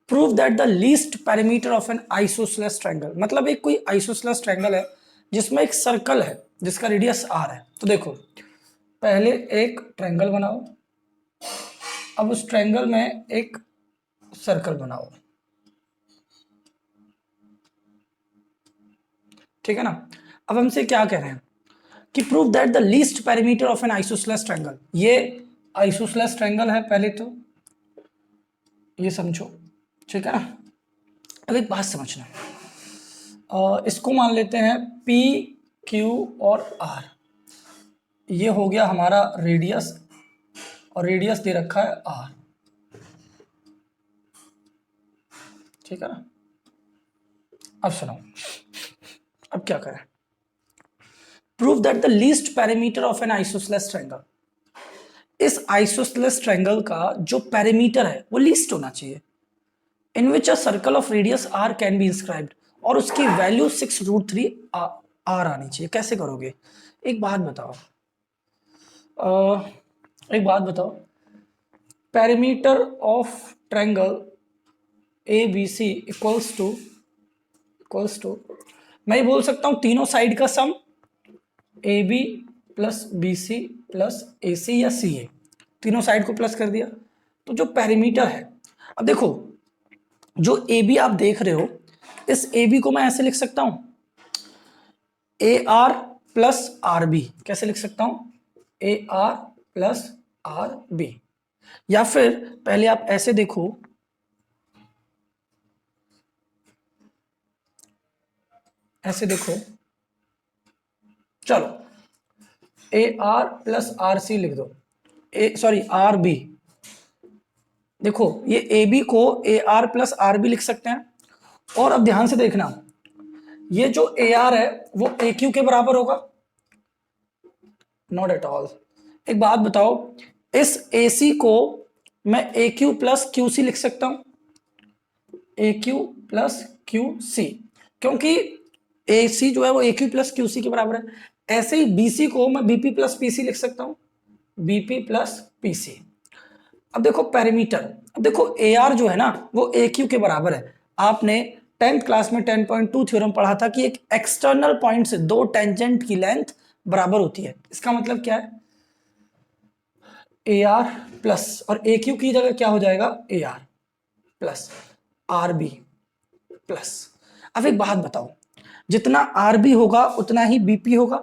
prove that the least parameter of an isosceles triangle. मतलब एक कोई आइसोसेलेस ट्रायंगल है जिसमें एक सर्कल है जिसका रेडियस r है। तो देखो, पहले एक ट्रायंगल बनाओ, अब उस ट्रायंगल में एक सर्कल बनाओ, ठीक है ना। अब हमसे क्या कह रहे हैं कि prove that the least parameter of an isosceles triangle. ये आइसोसेलेस ट्रायंगल है, पहले तो ये समझो, ठीक है ना। अब एक बात समझना, इसको मान लेते हैं P, Q और R। ये हो गया हमारा रेडियस, और रेडियस दे रखा है R, ठीक है ना। अब सुनो, अब क्या करें, prove that the least parameter of an isosceles triangle. इस आइसोसेलेस ट्रायंगल का जो पैरामीटर है वो लीस्ट होना चाहिए, in which a circle of radius r can be inscribed, और उसकी वैल्यू 6√3 r आनी चाहिए। कैसे करोगे, एक बात बताओ, parameter of triangle ABC equals to मैं ये बोल सकता हूं तीनों साइड का sum AB plus BC plus AC या CA, तीनों साइड को प्लस कर दिया। तो जो पैरामीटर है, अब देखो जो AB आप देख रहे हो, इस AB को मैं ऐसे लिख सकता हूं AR प्लस RB। कैसे लिख सकता हूं, AR प्लस RB। या फिर पहले आप ऐसे देखो, ऐसे देखो, चलो AR प्लस RC लिख दो, RB। देखो ये AB को AR प्लस RB लिख सकते हैं। और अब ध्यान से देखना, ये जो AR है वो AQ के बराबर होगा, नॉट एट ऑल। एक बात बताओ, इस AC को मैं AQ प्लस QC लिख सकता हूं, AQ प्लस QC, क्योंकि AC जो है वो AQ प्लस QC के बराबर है। ऐसे ही BC को मैं BP प्लस PC लिख सकता हूं, BP प्लस PC। अब देखो पैरामीटर, अब देखो AR जो है ना वो AQ के बराबर है। आपने 10th क्लास में 10.2 थ्योरम पढ़ा था कि एक एक्सटर्नल पॉइंट से दो टेंजेंट की लेंथ बराबर होती है। इसका मतलब क्या है, AR प्लस, और AQ की जगह क्या हो जाएगा, AR प्लस RB प्लस। अब एक बात बताओ, जितना RB होगा उतना ही BP होगा,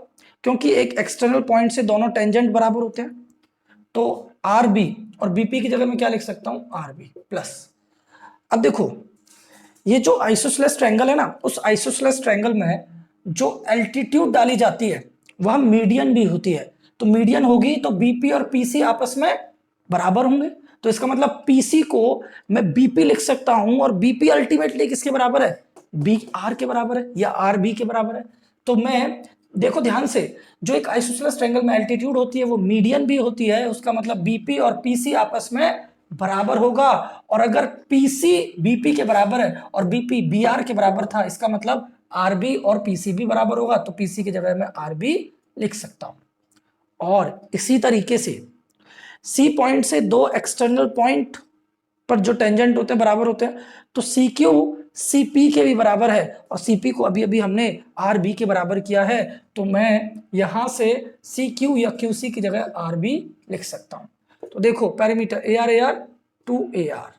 क्योंकि एक एक्सटर्नल पॉइंट से दोनों टेंजेंट बराबर होते हैं। तो RB और BP की जगह मैं क्या लिख सकता हूं, RB प्लस। अब देखो ये जो आइसोसेलेस ट्रायंगल है ना, उस आइसोसेलेस ट्रायंगल में जो एल्टीट्यूड डाली जाती है वह मीडियन भी होती है। तो मीडियन होगी तो BP और PC आपस में बराबर होंगे। तो इसका मतलब PC को मैं BP लिख सकता हूं, और BP अल्टीमेटली किसके बराबर है, BR के बराबर है या RB के बराबर है। तो मैं देखो ध्यान से, जो एक आइसोसेलेस ट्रायंगल में एल्टीट्यूड होती है वो मीडियन भी होती है, उसका मतलब BP और PC आपस में बराबर होगा। और अगर PC BP के बराबर है और BP BR के बराबर था, इसका मतलब RB और PC भी बराबर होगा। तो PC की जगह मैं RB लिख सकता हूं। और इसी तरीके से C पॉइंट से दो एक्सटर्नल पॉइंट पर जो टेंजेंट होते हैं बराबर होते हैं, तो CQ CP के भी बराबर है, और CP को अभी अभी हमने RB के बराबर किया है। तो मैं यहां से CQ या QC की जगह RB लिख सकता हूं। तो देखो पैरामीटर AR 2AR,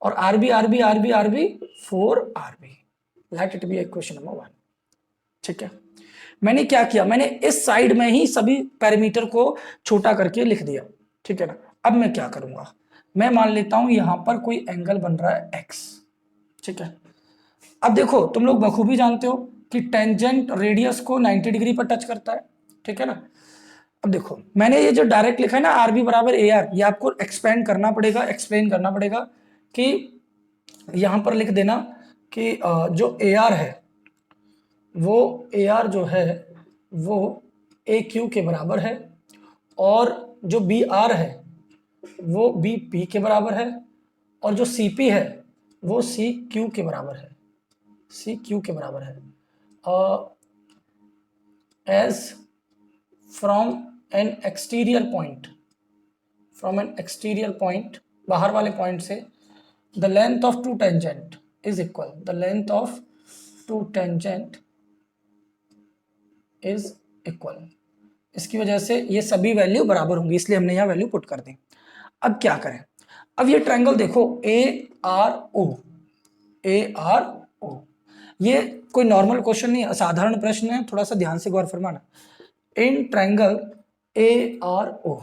और RB RB RB RB 4 RB। Let it be equation number 1। ठीक है, मैंने क्या किया, मैंने इस साइड में ही सभी पैरामीटर को छोटा करके लिख दिया। ठीक है ना, अब मैं क्या करूंगा, मैं मान लेता हूं यहां पर कोई एंगल बन रहा है x। ठीक है, अब देखो तुम लोग बखूबी जानते हो कि टेंजेंट रेडियस को 90 डिग्री पर टच करता है। ठीक है ना, अब देखो मैंने ये जो डायरेक्ट लिखा है ना आर बी बराबर ए आर, ये आपको एक्सपेंड करना पड़ेगा, एक्सप्लेन करना पड़ेगा कि यहां पर लिख देना कि जो ए आर है वो ए आर जो है वो ए क्यू के बराबर है, और जो बी आर है वो बी पी के बराबर है, और जो सी पी है वो सी क्यू के बराबर है, सी क्यू के बराबर है। As from an exterior point, from an exterior point, बाहर वाले पॉइंट से, the length of two tangent is equal, the length of two tangent is equal. इसकी वजह से ये सभी वैल्यू बराबर होंगी, इसलिए हमने यहाँ वैल्यू पुट कर दी। अब क्या करें, अब ये ट्रायंगल देखो A R O, A R O, ये कोई नॉर्मल क्वेश्चन नहीं है, असाधारण प्रश्न है, थोड़ा सा ध्यान से गौर फरमाना। इन ट्रायंगल ए आर ओ,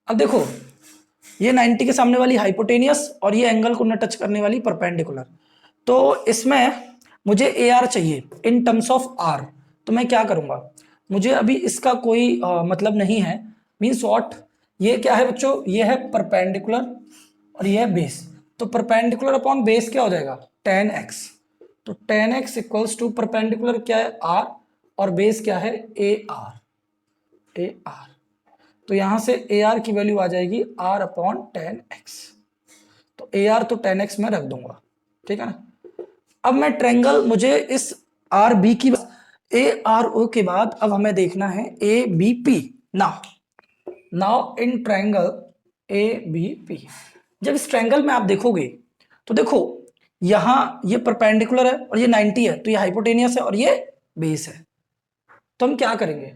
अब देखो ये 90 के सामने वाली हाइपोटेनियस और ये एंगल को न टच करने वाली परपेंडिकुलर, तो इसमें मुझे ए आर चाहिए इन टर्म्स ऑफ आर। तो मैं क्या करूंगा, मुझे अभी इसका कोई मतलब नहीं है, मीन्स व्हाट, ये क्या है बच्चों, ये है परपेंडिकुलर और ये है बेस, तो परपेंडिकुलर अपॉन बेस क्या हो जाएगा, tan x। तो tan x equals to perpendicular क्या है r, और बेस क्या है ए आर, ए आर। तो यहां से ए आर की वैल्यू आ जाएगी r अपॉन tan x, तो ए आर तो tan x में रख दूंगा। ठीक है ना, अब मैं ट्रायंगल, मुझे इस आर बी की, ए आर ओ के बाद अब हमें देखना है A B P. Now in triangle A B P, जब इस ट्रायंगल में आप देखोगे तो देखो यहां ये परपेंडिकुलर है और ये 90 है, तो ये हाइपोटेनियस है और ये बेस है। तो हम क्या करेंगे,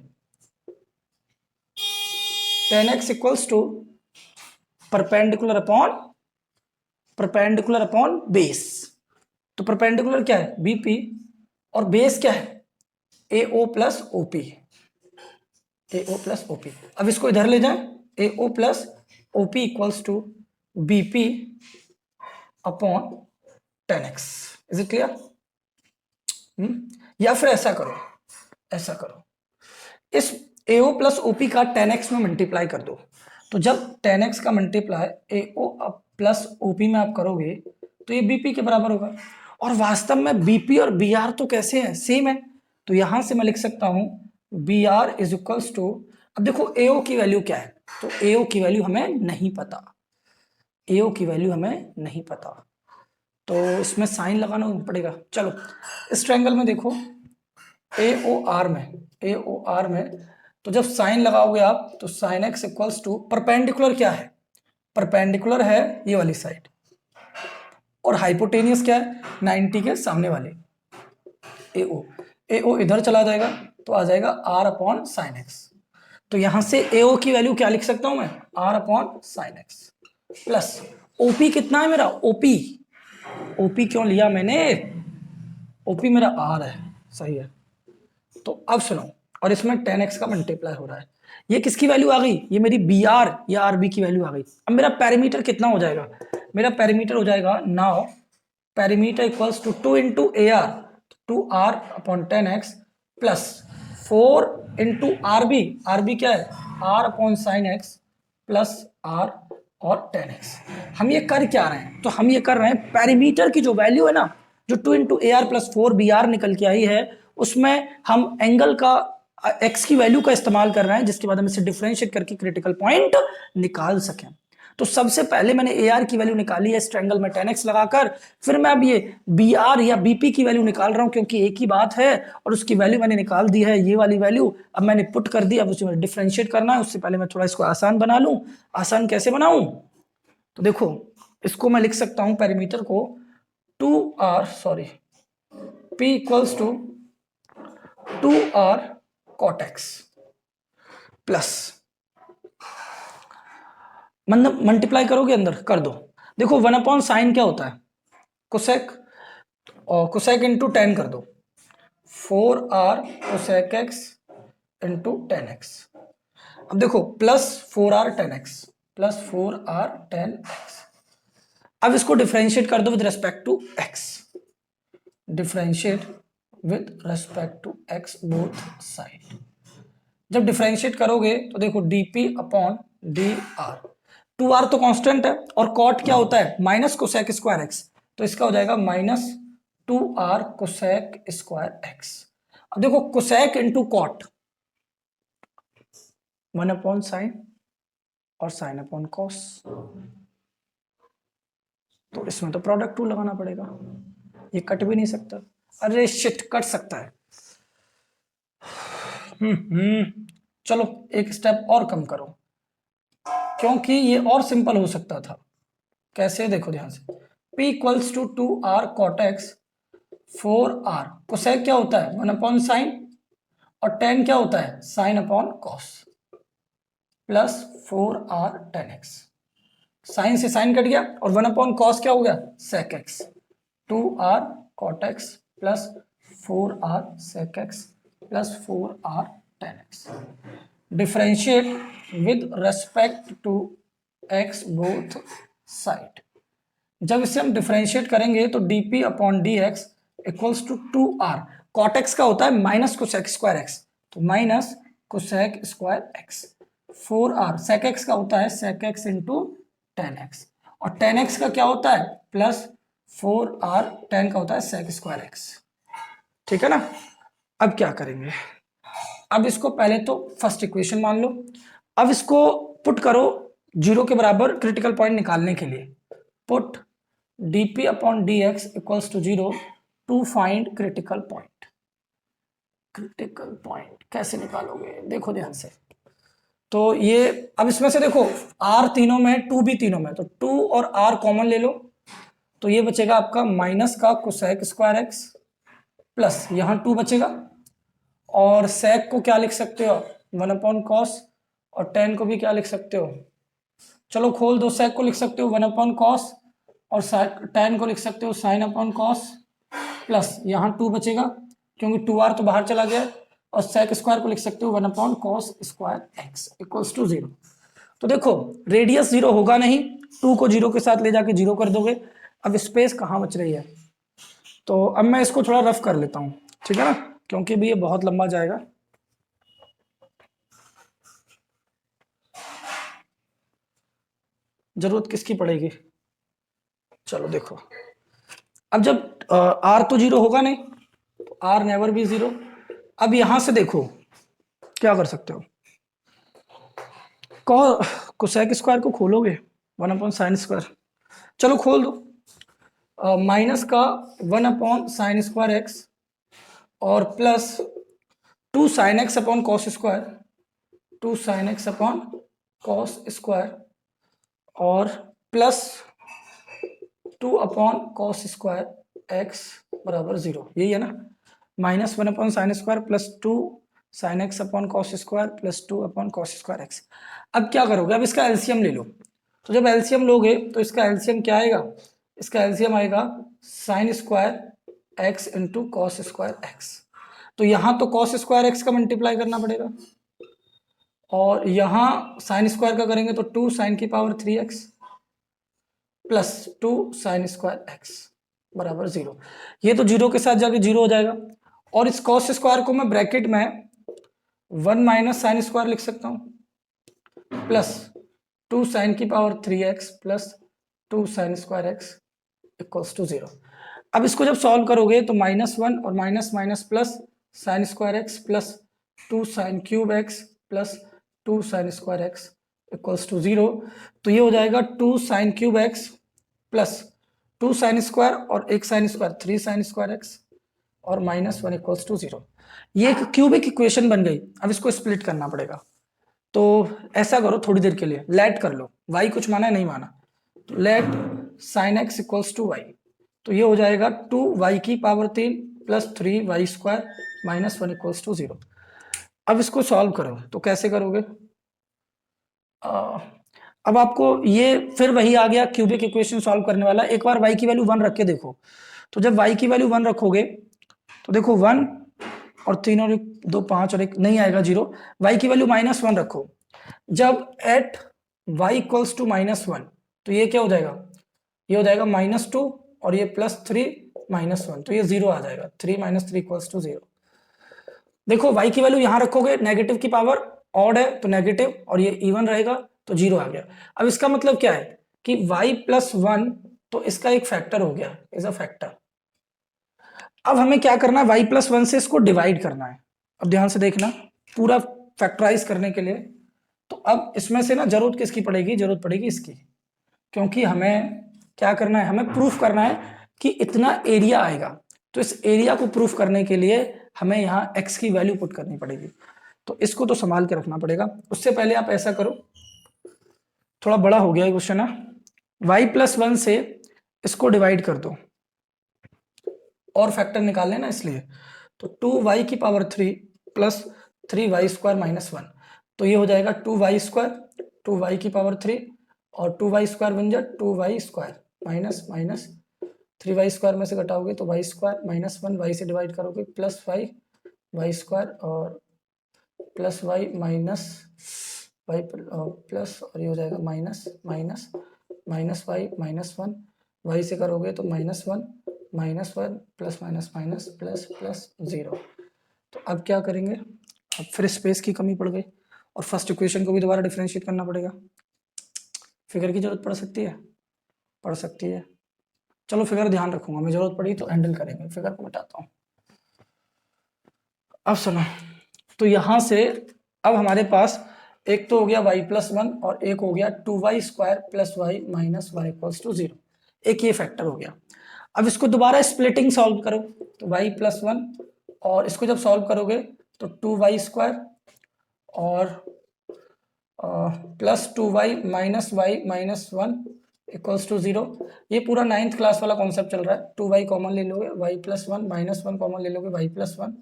tan x equals to perpendicular upon base. तो परपेंडिकुलर क्या है बीपी और बेस क्या है A O plus OP, A O plus OP. अब इसको इधर ले जाएं, A O plus OP equals to BP upon tan x। Is it clear? या फिर ऐसा करो, ऐसा करो, इस AO प्लस OP का tan x में मल्टीप्लाई कर दो। तो जब tan x का मल्टीप्लाई AO प्लस OP में आप करोगे तो ये BP के बराबर होगा, और वास्तव में BP और BR तो कैसे हैं, सेम है। तो यहां से मैं लिख सकता हूं BR इज इक्वल्स टू, अब देखो AO की वैल्यू क्या है, तो AO की वैल्यू हमें नहीं पता, AO की वैल्यू हमें नहीं पता, तो इसमें साइन लगाना पड़ेगा। चलो इस ट्रायंगल में देखो AOR में, तो जब साइन लगाओगे आप तो sine X equals to, perpendicular क्या है, परपेंडिकुलर है ये वाली साइड, और हाइपोटेनियस क्या है 90 के सामने वाले AO इधर चला जाएगा तो आ जाएगा R अपॉन साइन एक्स। तो यहां से AO की वैल्यू क्या लिख सकता हूं मैं, R upon sine x plus OP कितना है मेरा, OP क्यों लिया मैंने, OP मेरा R है, सही है। तो अब सुनो, और इसमें tan x का मल्टीप्लाई हो रहा है, ये किसकी वैल्यू आ गई, ये मेरी BR या RB की वैल्यू आ गई। अब मेरा पैरामीटर कितना हो जाएगा, मेरा पैरामीटर हो जाएगा now parameter equals to 2 into A R, 2R upon tan x plus 4 into RB क्या है R upon sine x plus R और tan x। हम ये कर क्या रहे हैं, तो हम ये कर रहे हैं पैरामीटर की जो वैल्यू है ना, जो 2 into A are plus 4BR निकल के आई है, उसमें हम एंगल का x की वैल्यू का इस्तेमाल कर रहे हैं, जिसके बाद हम इसे डिफरेंशिएट करके क्रिटिकल पॉइंट निकाल सकें। तो सबसे पहले मैंने ए आर की वैल्यू निकाली है इस ट्रायंगल में tan x लगाकर, फिर मैं अब ये बी आर या बीपी की वैल्यू निकाल रहा हूं, क्योंकि एक ही बात है और उसकी वैल्यू मैंने निकाल दी है, ये वाली वैल्यू अब मैंने पुट कर दी। अब उसे डिफरेंशिएट करना है, उससे पहले मैं थोड़ा इसको आसान बना लूं। आसान कैसे बनाऊं, तो देखो इसको मैं लिख सकता हूं पैरामीटर को P equals to 2R cot x plus, मतलब मल्टीप्लाई करोगे अंदर कर दो, देखो 1/sin क्या होता है, कोसेक, और कोसेक इंटू टेन कर दो, 4r cosec x into 10x। अब देखो plus 4r 10x, plus 4r 10x। अब इसको डिफरेंशिएट कर दो with respect to x, differentiate with respect to x both side. जब डिफरेंशिएट करोगे तो देखो dp अपॉन dr, 2r तो कांस्टेंट है, और कॉट क्या होता है, माइनस कोसेक स्क्वायर एक्स, तो इसका हो जाएगा minus 2r cosec square x. अब देखो कोसेक इंटू कॉट, 1/sin और sin अपॉन कॉस, तो इसमें तो प्रोडक्ट टू लगाना पड़ेगा, ये कट भी नहीं सकता। अरे शिट, कट सकता है। चलो एक स्टेप और कम करो, क्योंकि ये और सिंपल हो सकता था। कैसे, देखो ध्यान से, P equals to 2r cot x 4r, cosec क्या होता है 1/sin, और tan क्या होता है sin upon cos, plus 4r tan x। Sine से साइन कट गया, और 1/cos क्या हो गया sec x, 2r cot x plus 4r sec x plus 4r tan x। Differentiate with respect to x both side. जब इसे हम differentiate करेंगे तो dp upon dx equals to 2r, cot x का होता है माइनस कोसेक स्क्वायर x, तो minus cosec square x, 4r sec x का होता है sec x into tan x, और tan x का क्या होता है प्लस 4r tan का होता है sec स्क्वायर x। ठीक है ना। अब क्या करेंगे, अब इसको पहले तो फर्स्ट इक्वेशन मान लो, अब इसको पुट करो जीरो के बराबर क्रिटिकल पॉइंट निकालने के लिए, put dp upon dx equals to 0 to find critical point. Critical point कैसे निकालोगे, देखो ध्यान से, तो ये अब इसमें से देखो r तीनों में, 2 भी तीनों में, तो 2 और r कॉमन ले लो, तो ये बचेगा आपका माइनस का कोसेक स्क्वायर एक्स, प्लस यहाँ 2 बचेगा, और सेक को क्या लिख सकते हो 1/cos, और tan को भी क्या लिख सकते हो, चलो खोल दो, सेक को लिख सकते हो 1/cos, और tan को लिख सकते हो sin/cos, प्लस यहाँ 2 बचेगा क्योंकि 2r तो बाहर चला गया, और सेक स्क्वायर को लिख सकते हो 1/cos square x equals to 0। तो देखो रेडियस 0 होगा नहीं, 2 को 0 के साथ ले जाके 0 कर दोगे। अब स्पेस कहाँ बच रही है, तो अब मैं इसको थोड़ा रफ कर लेता हूँ, ठीक है ना, क्योंकि भी ये बहुत लंबा जाएगा। जरूरत किसकी पड़ेगी, चलो देखो, अब जब r तो 0 होगा नहीं, तो r नेवर बी 0। अब यहां से देखो क्या कर सकते हो, कोसेक स्क्वायर को खोलोगे 1/sin स्क्वायर, चलो खोल दो, माइनस का 1/sin स्क्वायर एक्स, और plus 2 sin x upon cos square, 2 sin x upon cos square, और प्लस 2/cos स्क्वायर x बराबर 0, यही है ना, minus 1/sin square plus 2 sin x upon cos square plus 2/cos square x. अब क्या करोगे, अब इसका एलसीएम ले लो, तो जब एलसीएम लोगे तो इसका एलसीएम क्या आएगा, इसका एलसीएम आएगा sign square x into cos square x, तो यहाँ तो कॉस स्क्वायर एक्स का मल्टीप्लाई करना पड़ेगा, और यहाँ साइन स्क्वायर का करेंगे तो 2 sin की power 3x plus 2 sin square x बराबर 0। ये तो 0 के साथ जाके 0 हो जाएगा, और इस कॉस स्क्वायर को मैं ब्रैकेट में 1 माइनस साइन स्क्वायर लिख सकता हूँ, प्लस 2 sin की power 3x plus 2 sin square x equals to 0। अब इसको जब सॉल्व करोगे तो -1 और minus minus plus sine square x plus 2 sin cube x plus 2 sin square x equals to 0। तो ये हो जाएगा 2 sin cube x plus 2 sin square और 1 sin square 3 sin square x, और -1 इक्वल्स टू 0। ये एक क्यूबिक इक्वेशन बन गई। अब इसको स्प्लिट करना पड़ेगा, तो ऐसा करो थोड़ी देर के लिए लेट कर लो, y कुछ माना है नहीं माना, तो let sin x equals to y, तो ये हो जाएगा 2y की power 3 plus 3y square -1 equals to 0। अब इसको सॉल्व करो, तो कैसे करोगे, अब आपको ये फिर वही आ गया क्यूबिक इक्वेशन सॉल्व करने वाला। एक बार y की वैल्यू 1 रख के देखो, तो जब y की वैल्यू 1 रखोगे तो देखो 1 और 3 और 2 5 और 1 नहीं आएगा 0। y की वैल्यू -1 रखो, जब एट y इक्वल्स टू -1 तो ये क्या हो जाएगा, ये हो जाएगा -2 और ये +3 -1 तो ये 0 आ जाएगा। 3 - 3 इक्वल्स टू 0। देखो y की वैल्यू यहां रखोगे, नेगेटिव की पावर ऑड है तो नेगेटिव, और ये इवन रहेगा तो 0 आ गया। अब इसका मतलब क्या है कि y +1 तो इसका एक फैक्टर हो गया, इज अ फैक्टर। अब हमें क्या करना है, y +1 से इसको डिवाइड करना है। अब ध्यान से देखना, पूरा फैक्टराइज करने के लिए तो अब इसमें से ना जरूरत किसकी पड़ेगी, जरूरत पड़ेगी इसकी, क्योंकि हमें क्या करना है, हमें प्रूफ करना है कि इतना एरिया आएगा। तो इस एरिया को प्रूफ करने के लिए हमें यहाँ x की वैल्यू पुट करनी पड़ेगी, तो इसको तो संभाल के रखना पड़ेगा। उससे पहले आप ऐसा करो, थोड़ा बड़ा हो गया क्वेश्चन है, y+1 से इसको डिवाइड कर दो और फैक्टर निकाल लेना इसलिए, तो 2y³ प्लस 3y² -1 तो ये हो जाएगा 2y² 2y³ और 2y² बन जाए 2y² माइनस माइनस 3y² में से घटाओगे तो y² -1 y से डिवाइड करोगे प्लस y² और plus y minus y plus और ये हो जाएगा माइनस माइनस -y -1 y से करोगे तो -1 -1 plus minus minus plus plus 0। तो अब क्या करेंगे, अब फिर स्पेस की कमी पड़ गई और फर्स्ट इक्वेशन को भी दोबारा डिफरेंशिएट करना पड़ेगा। फिगर की जरूरत पड़ सकती है, पड़ सकती है। चलो फिगर ध्यान रखूंगा मैं, जरूरत पड़ी तो हैंडल करेंगे। फिगर को मिटाता हूँ। अब सुनो, तो यहां से अब हमारे पास एक तो हो गया y+1 और एक हो गया 2y² + y - y = 0। एक ये फैक्टर हो गया। अब इसको दोबारा स्प्लिटिंग सॉल्व करो, तो y+1 और इसको जब सॉल्व करोगे तो 2y² और प्लस 2y - y - 1 = 0। ये पूरा 9th क्लास वाला कॉन्सेप्ट चल रहा है। 2y कॉमन ले लोगे, y+1 -1 कॉमन ले लोगे, y+1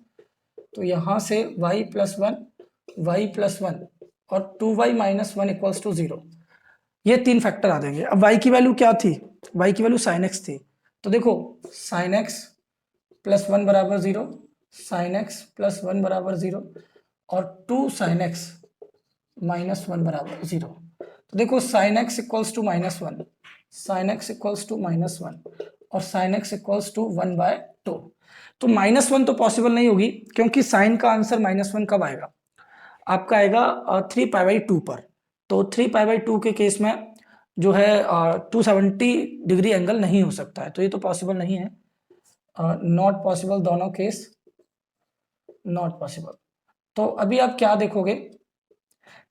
तो यहाँ से y+1 y+1 और 2y - 1 = 0। ये तीन फैक्टर आ जाएंगे। अब y की वैल्यू क्या थी, y की वैल्यू sin x थी, तो देखो sin x + 1 = 0, sin x + 1 = 0 और 2 sin x -1 = 0। तो देखो sin x = -1, sin x = -1 और sin x = 1/2। तो -1 तो पॉसिबल नहीं होगी, क्योंकि साइन का आंसर -1 कब आएगा, आपका आएगा 3π/2 पर। तो 3π/2 के केस में जो है 270 डिग्री एंगल नहीं हो सकता है, तो ये तो पॉसिबल नहीं है, नॉट पॉसिबल, दोनों केस नॉट पॉसिबल। तो अभी आप क्या देखोगे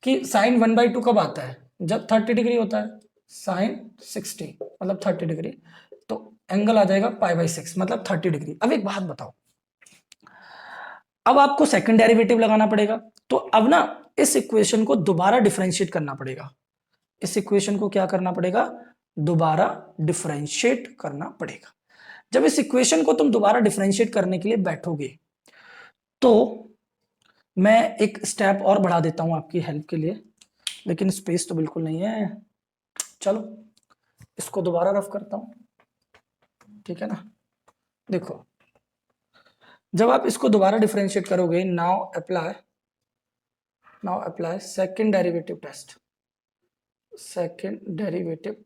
कि साइन 1/2 कब आता है, जब 30 डिग्री होता है, साइन 60 मतलब 30 डिग्री, तो एंगल आ जाएगा π/6 मतलब 30 डिग्री। अब एक बात बताओ, अब आपको सेकंड डेरिवेटिव लगाना पड़ेगा, तो अब ना इस इक्वेशन को दोबारा डिफरेंशिएट करना पड़ेगा। इस इक्वेशन को क्या करना पड़ेगा, दोबारा डिफरेंशिएट करना पड़ेगा। जब इस इक्वेशन को तुम दोबारा डिफरेंशिएट करने के लिए बैठोगे तो मैं एक स्टेप और बढ़ा देता हूं आपकी हेल्प के लिए, लेकिन स्पेस तो बिल्कुल नहीं है। चलो इसको दोबारा रफ करता हूं, ठीक है ना। देखो जब आप इसको दोबारा डिफरेंशिएट करोगे, now apply second derivative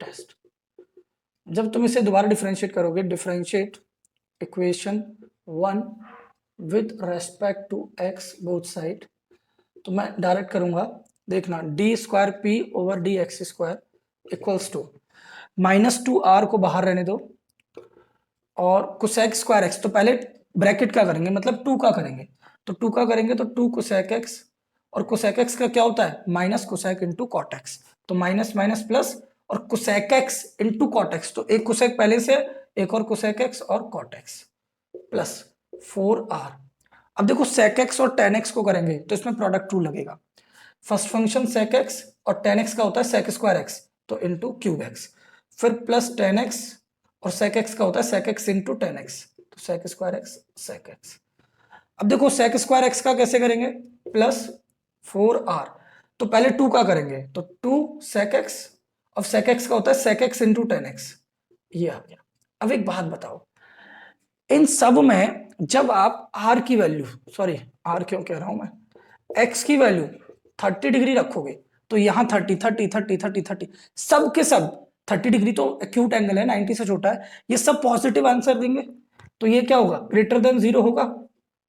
test. जब तुम इसे दोबारा डिफरेंशिएट करोगे, differentiate equation 1 with respect to x both side, तो मैं डायरेक्ट करूंगा, देखना d²p/dx² इक्वल्स टू -2r को बाहर रहने दो और cosec²x, तो पहले ब्रैकेट का करेंगे मतलब 2 का करेंगे, तो 2 का करेंगे तो 2 cosec x, और cosec x का क्या होता है, माइनस cosec × cot x, तो माइनस माइनस प्लस और cosec x × cot x, तो एक cosec पहले से, एक और cosec x और cot x प्लस 4r। अब देखो sec x और tan x को करेंगे तो इसमें प्रोडक्ट रूल लगेगा। फर्स्ट फंक्शन sec x और tan x का होता है sec²x, तो इंटू क्यूब x, फिर प्लस tan x और sec x का होता है sec x × tan x, तो sec²x sec x। अब देखो sec²x का कैसे करेंगे, प्लस 4r, तो पहले 2 का करेंगे तो 2 sec x of sec x का होता है sec x into tan x, ये आ गया। अब एक बात बताओ, इन सब में जब आप आर की वैल्यू, सॉरी आर क्यों कह रहा हूं मैं, एक्स की वैल्यू 30 डिग्री रखोगे तो यहां 30 30 30 30 30 सब के सब 30 डिग्री तो एक्यूट एंगल है, 90 से छोटा है, ये सब पॉजिटिव आंसर देंगे। तो ये क्या होगा, ग्रेटर देन जीरो होगा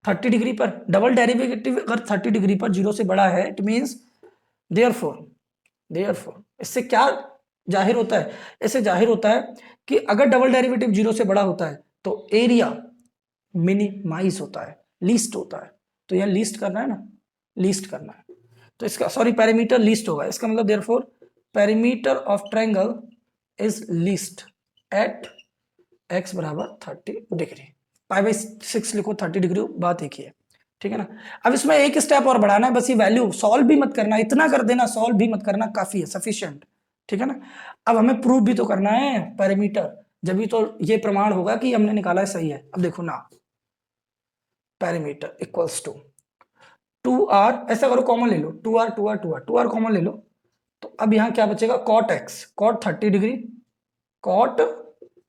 30 डिग्री पर। डबल डेरिवेटिव अगर 30 डिग्री पर जीरो से बड़ा है, इट मींस देयरफॉर इससे क्या जाहिर होता है, इससे जाहिर होता है कि अगर डबल डेरिवेटिव जीरो से बड़ा होता है तो एरिया मिनिमाइज होता है, लीस्ट होता है। तो यह लीस्ट करना है ना, लीस्ट करना है, तो इसका सॉरी पेरीमीटर लीस्ट होगा, इसका मतलब therefore perimeter of triangle is least at x बराबर 30 डिग्री। पाई बाई 6 लिखो, 30 डिग्री, बात एक ही है, ठीक है ना। अब इसमें एक स्टेप और बढ़ाना है, बस ये वैल्यू सॉल्व भी मत करना, इतना कर देना, सॉल्व भी मत करना, काफी है, सफिशिएंट, ठीक है ना। अब हमें प्रूव भी तो करना है पेरीमीटर, जब भी तो ये प्रमाण होगा कि हमने निकाला है सही है। अब देखो ना, पेरीमीटर इक्वल्स टू 2r, ऐसा करो कॉमन ले लो, 2r 2r 2r 2r common ले लो, तो अब यहां क्या बचेगा, cot x, cot 30 degree, cot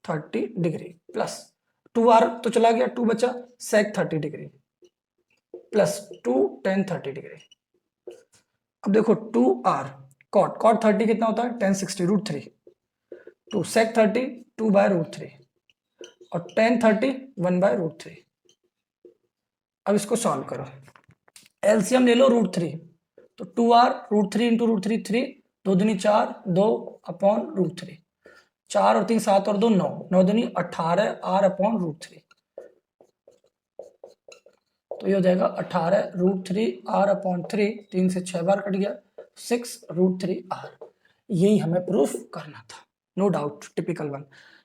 30 degree plus 2r तो चला गया, 2 बचा, sec 30 degree plus 2 tan 30 degree. अब देखो 2r कॉट, कॉट 30 कितना होता है, tan 60 √3, 2 sec 30 2 बाय √3 और tan 30 1 बाय √3। अब इसको सॉल्व करो, एलसीएम ले लो √3, तो 2r √3 इंटू √3 3, 2 दूनी 4, 2 अपॉन √3, 4 और 3 7 और 2 9, 9 दूनी 18 r अपॉन √3, तो ये हो जाएगा 18 √3 r अपॉन 3, 3 से 6 बार कट गया, 6 √3 r। यही हमें प्रूफ करना था, नो डाउट, टिपिकल वन।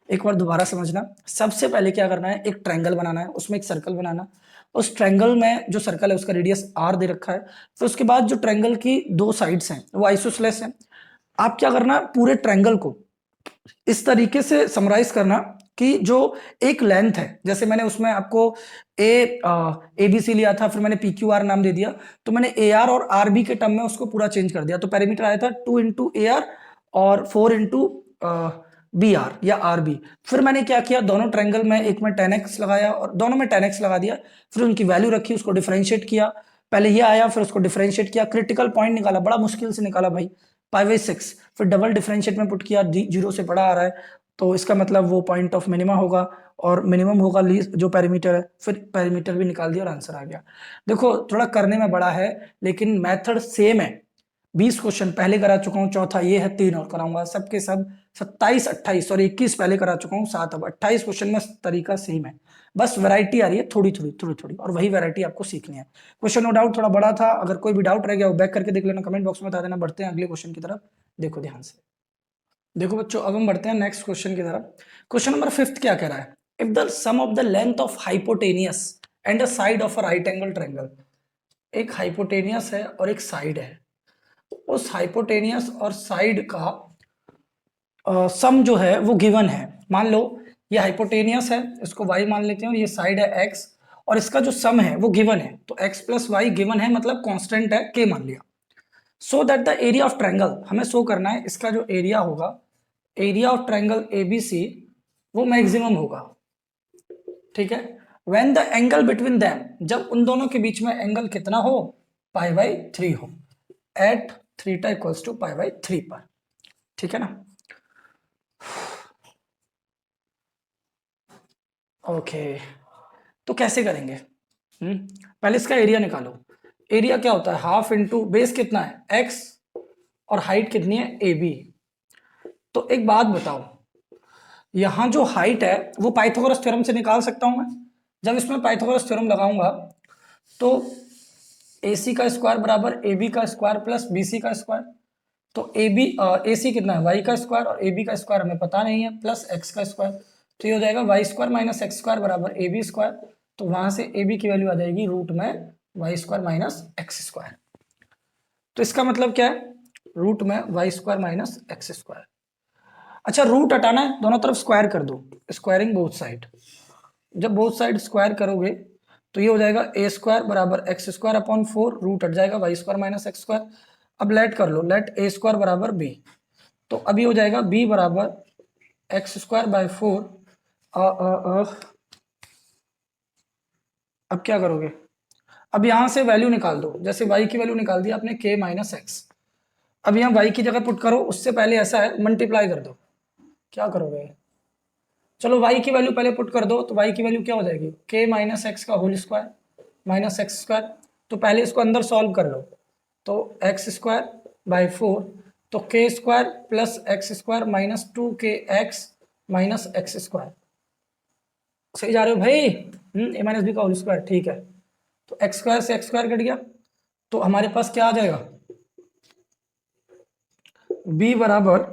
एक बार दोबारा समझना, सबसे पहले क्या करना है, एक ट्रायंगल बनाना है, उसमें एक सर्कल बनाना, उस ट्रायंगल में जो सर्कल है उसका रेडियस r दे रखा है, फिर उसके बाद जो ट्रायंगल की दो साइड्स हैं वो आइसोसेलेस हैं। आप क्या करना, पूरे ट्रायंगल को इस तरीके से समराइज करना कि जो एक लेंथ है, जैसे मैंने उसमें आपको ए बी सी लिया था, फिर मैंने पी क्यू आर नाम दे दिया, तो मैंने ए आर और आर बी के टर्म में उसको पूरा चेंज कर दिया, तो पेरीमीटर आया था 2 इंटू ए आर और 4 इंटू बी आर या आर बी। फिर मैंने क्या किया, दोनों ट्रायंगल में एक में 10x लगाया और दोनों में 10x लगा दिया, फिर उनकी वैल्यू रखी, उसको डिफरेंशिएट किया, पहले ये आया फिर उसको डिफरेंशिएट किया, क्रिटिकल पॉइंट निकाला, बड़ा मुश्किल से निकाला भाई, पाई बाई 6, फिर डबल डिफरेंशिएट में पुट किया, जीरो से बड़ा आ रहा है तो इसका मतलब वो पॉइंट ऑफ मिनिमा होगा और मिनिमम होगा जो पेरीमीटर है, फिर पेरीमीटर भी निकाल दिया और आंसर आ गया। देखो थोड़ा करने में बड़ा है लेकिन मेथड सेम है, 20 क्वेश्चन पहले करा चुका हूँ, चौथा ये है, 3 और कराऊंगा, सबके सब 27 28 और 21 पहले करा चुका हूँ, 7 अब 28 क्वेश्चन में तरीका सेम है, बस वैरायटी आ रही है थोड़ी थोड़ी थोड़ी थोड़ी, और वही वैरायटी आपको सीखनी है। क्वेश्चन नो डाउट थोड़ा बड़ा था, अगर कोई भी डाउट रह गया वो बैक करके देख लेना, कमेंट बॉक्स में बता देना। बढ़ते हैं अगले क्वेश्चन की तरफ, देखो ध्यान से, देखो बच्चों अब हम बढ़ते हैं नेक्स्ट क्वेश्चन की तरफ। क्वेश्चन नंबर 5 क्या कह रहा है, if the sum of the length of hypotenuse and the side of a right angle triangle, एक हाइपोटेनियस है और एक साइड है, उस हाइपोटेनियस और साइड का सम जो है वो गिवन है। मान लो ये हाइपोटेनियस है, इसको y मान लेते हैं, और ये साइड है x, और इसका जो सम है वो गिवन है, तो x प्लस वाई गिवन है, मतलब कांस्टेंट है k मान लिया। सो that the area of triangle, हमें शो करना है इसका जो एरिया होगा, एरिया ऑफ ट्रायंगल ABC वो मैक्सिमम होगा, ठीक है। When the angle between them, जब उन दोनों के बीच में एंगल कितना हो, पाई बाई 3 हो, at theta equals to pi by 3 पर, ठीक है ना। ओके तो कैसे करेंगे, पहले इसका एरिया निकालो। एरिया क्या होता है, हाफ इंटू बेस कितना है x और हाइट कितनी है AB। तो एक बात बताओ, यहां जो हाइट है वो पाइथागोरस थ्योरम से निकाल सकता हूं मैं, जब इसमें पाइथागोरस थ्योरम लगाऊंगा तो AC का स्क्वायर बराबर AB का स्क्वायर प्लस BC का स्क्वायर, तो AC कितना है y का स्क्वायर और AB का स्क्वायर हमें पता नहीं है, प्लस x का स्क्वायर, तो ये हो जाएगा y square minus x square बराबर AB स्क्वायर, तो वहां से AB की वैल्यू आ जाएगी रूट में y square minus x square. तो इसका मतलब क्या है, रूट में y square minus x square. अच्छा रूट हटाना है, दोनों तरफ स्क्वायर कर दो, स्क्वायरिंग बोथ साइड, जब बोथ साइड स्क्वायर करोगे तो ये हो जाएगा ए स्क्वायर बराबर एक्स स्क्वायर अपॉन 4, रूट हट जाएगा y square minus x square. अब लेट कर लो, लेट ए स्क्वायर बराबर बी, तो अभी हो जाएगा b बराबर एक्स स्क्वायर बाय 4। अब क्या करोगे, अब यहां से वैल्यू निकाल दो, जैसे y की वैल्यू निकाल दी आपने k माइनस एक्स। अब यहाँ y की जगह पुट करो, उससे पहले ऐसा है मल्टीप्लाई कर दो। क्या करोगे, चलो y की वैल्यू पहले पुट कर दो, तो y की वैल्यू क्या हो जाएगी, k माइनस एक्स का whole square minus x square. तो पहले इसको अंदर सॉल्व कर लो, तो एक्स स्क्वायर बाई 4, तो के square plus x square minus 2kx minus x square. सही जा रहे हो भाई, ए माइनस बी का होल स्क्वायर, ठीक है। तो एक्स स्क्वायर से एक्स स्क्वायर कट गया, तो हमारे पास क्या आ जाएगा, b बराबर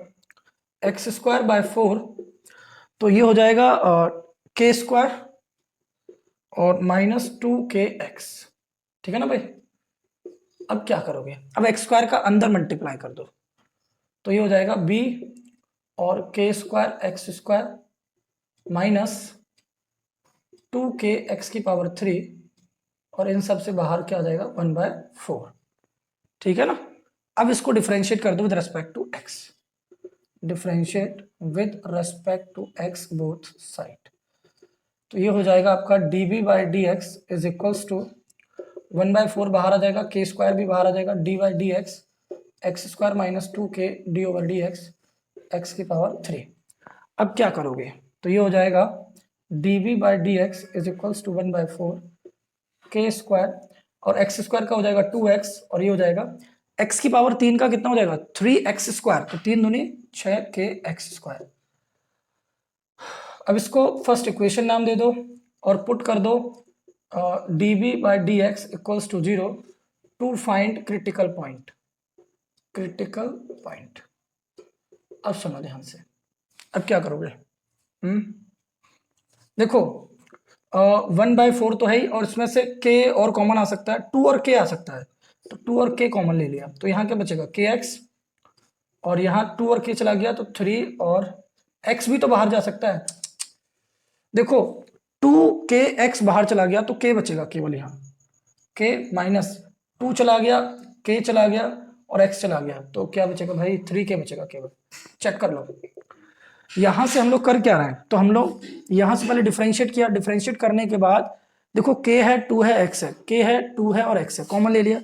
एक्स स्क्वायर बाय 4, तो ये हो जाएगा के स्क्वायर और माइनस 2kx, ठीक है ना भाई। अब क्या करोगे, अब एक्स स्क्वायर का अंदर मल्टीप्लाई कर दो, तो ये हो जाएगा b और के square X square minus 2kx की पावर 3, और इन सब से बाहर क्या आ जाएगा 1/4, ठीक है ना। अब इसको डिफरेंशिएट कर दो with respect to x, differentiate with respect to x both side. तो ये हो जाएगा आपका dv by d x is equals to 1/4 बाहर आ जाएगा, के स्क्वायर भी बाहर आ जाएगा, d by d x square minus 2k d over D x की पावर 3। अब क्या करोगे, तो ये हो जाएगा dv by d x is equals to 1/4 k square, और एक्स स्क्वायर का हो जाएगा 2x, और ये हो जाएगा x की पावर 3 का कितना हो जाएगा 3x स्क्वायर, तो 3 दूनी 6kx स्क्वायर। अब इसको फर्स्ट इक्वेशन नाम दे दो और पुट कर दो dv by d x equals to 0 to find critical point, critical point. अब सुनो ध्यान से, अब क्या करोगे, देखो 1/4 तो है ही, और इसमें से k और कॉमन आ सकता है, 2 और k आ सकता है, तो 2 और k कॉमन ले लिया, तो यहाँ क्या बचेगा kx, और यहाँ 2 और k चला गया तो 3, और x भी तो बाहर जा सकता है। देखो 2kx बाहर चला गया तो k बचेगा केवल, यहाँ k माइनस 2 चला गया, k चला गया और x चला गया, तो क्या बचेगा भाई 3k बचेगा केवल। चेक कर लो, यहां से हम लोग कर क्या रहे हैं, तो हम लोग यहां से पहले डिफरेंशिएट किया, डिफरेंशिएट करने के बाद देखो k है 2 है x है, k है 2 है और x है, कॉमन ले लिया,